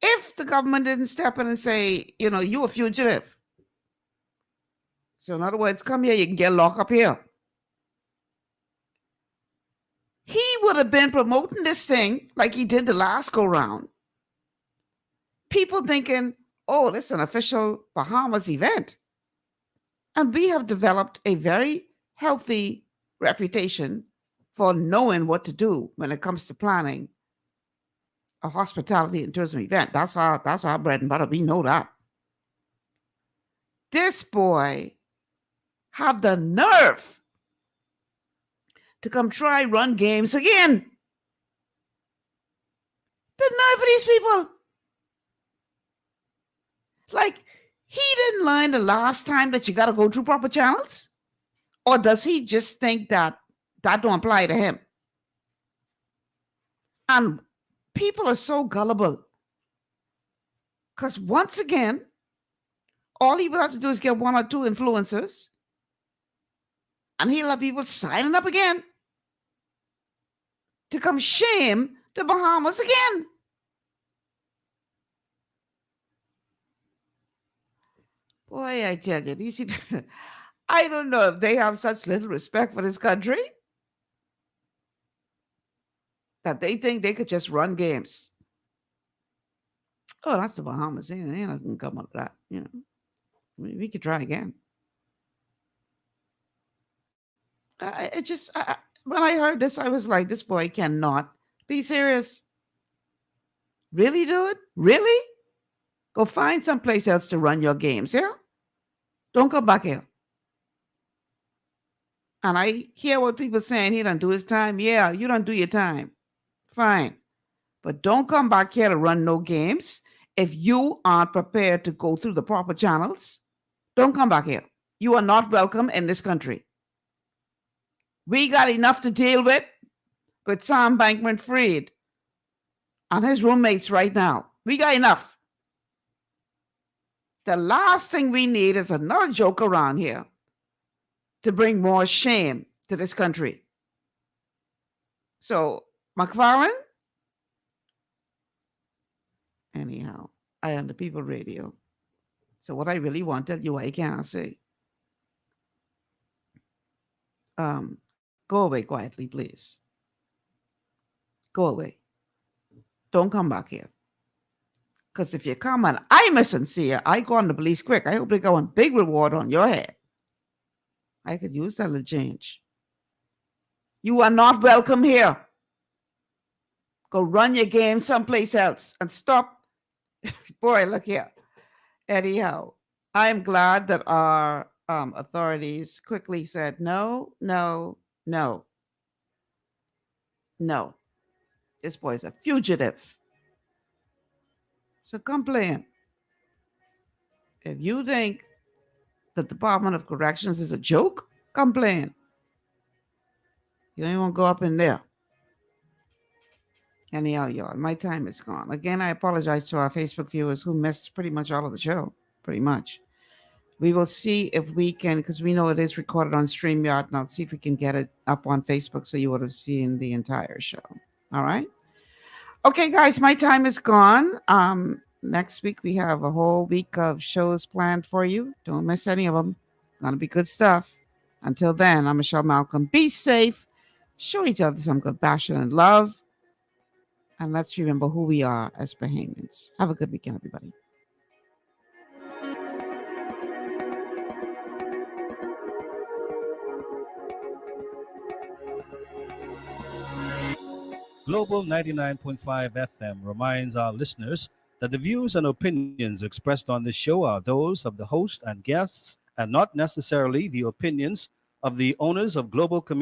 if the government didn't step in and say, you know, you're a fugitive. So in other words, come here, you can get locked up here. He would have been promoting this thing like he did the last go round. People thinking, oh, this is an official Bahamas event. And we have developed a very healthy reputation for knowing what to do when it comes to planning a hospitality and tourism event. That's our bread and butter. We know that. This boy have the nerve to come try run games again. The nerve of these people. Like, he didn't learn the last time that you got to go through proper channels? Or does he just think that that don't apply to him? And people are so gullible. Because once again, all he would have to do is get one or two influencers, and he'll have people signing up again to come shame the Bahamas again. Boy, I tell you, these people, I don't know if they have such little respect for this country that they think they could just run games. Oh, that's the Bahamas. Ain't nothing come up with that. You know, we could try again. When I heard this, I was like, this boy cannot be serious. Really, dude? Really? Go find someplace else to run your games, yeah? Don't come back here. And I hear what people saying, he don't do his time. Yeah, you don't do your time. Fine. But don't come back here to run no games. If you aren't prepared to go through the proper channels, don't come back here. You are not welcome in this country. We got enough to deal with Sam Bankman-Fried and his roommates right now. We got enough. The last thing we need is another joke around here to bring more shame to this country. So, McFarlane, anyhow, I am the People Radio. So what I really want to tell you, I can't say. Go away quietly, please. Go away. Don't come back here. Because if you come and I'm sincere, I go on the police quick. I hope they go on big reward on your head. I could use that little change. You are not welcome here. Go run your game someplace else and stop. Boy, look here. Anyhow, I'm glad that our authorities quickly said no. This boy's a fugitive. So complain. If you think the Department of Corrections is a joke, complain. You ain't want to go up in there. Anyhow, y'all, my time is gone. Again, I apologize to our Facebook viewers who missed pretty much all of the show. Pretty much. We will see if we can, because we know it is recorded on StreamYard, and I'll see if we can get it up on Facebook so you would have seen the entire show. All right? Okay, guys, my time is gone. Next week, we have a whole week of shows planned for you. Don't miss any of them. Gonna be good stuff. Until then, I'm Michelle Malcolm. Be safe. Show each other some compassion and love. And let's remember who we are as Bahamians. Have a good weekend, everybody. Global 99.5 FM reminds our listeners that the views and opinions expressed on this show are those of the host and guests and not necessarily the opinions of the owners of Global Community.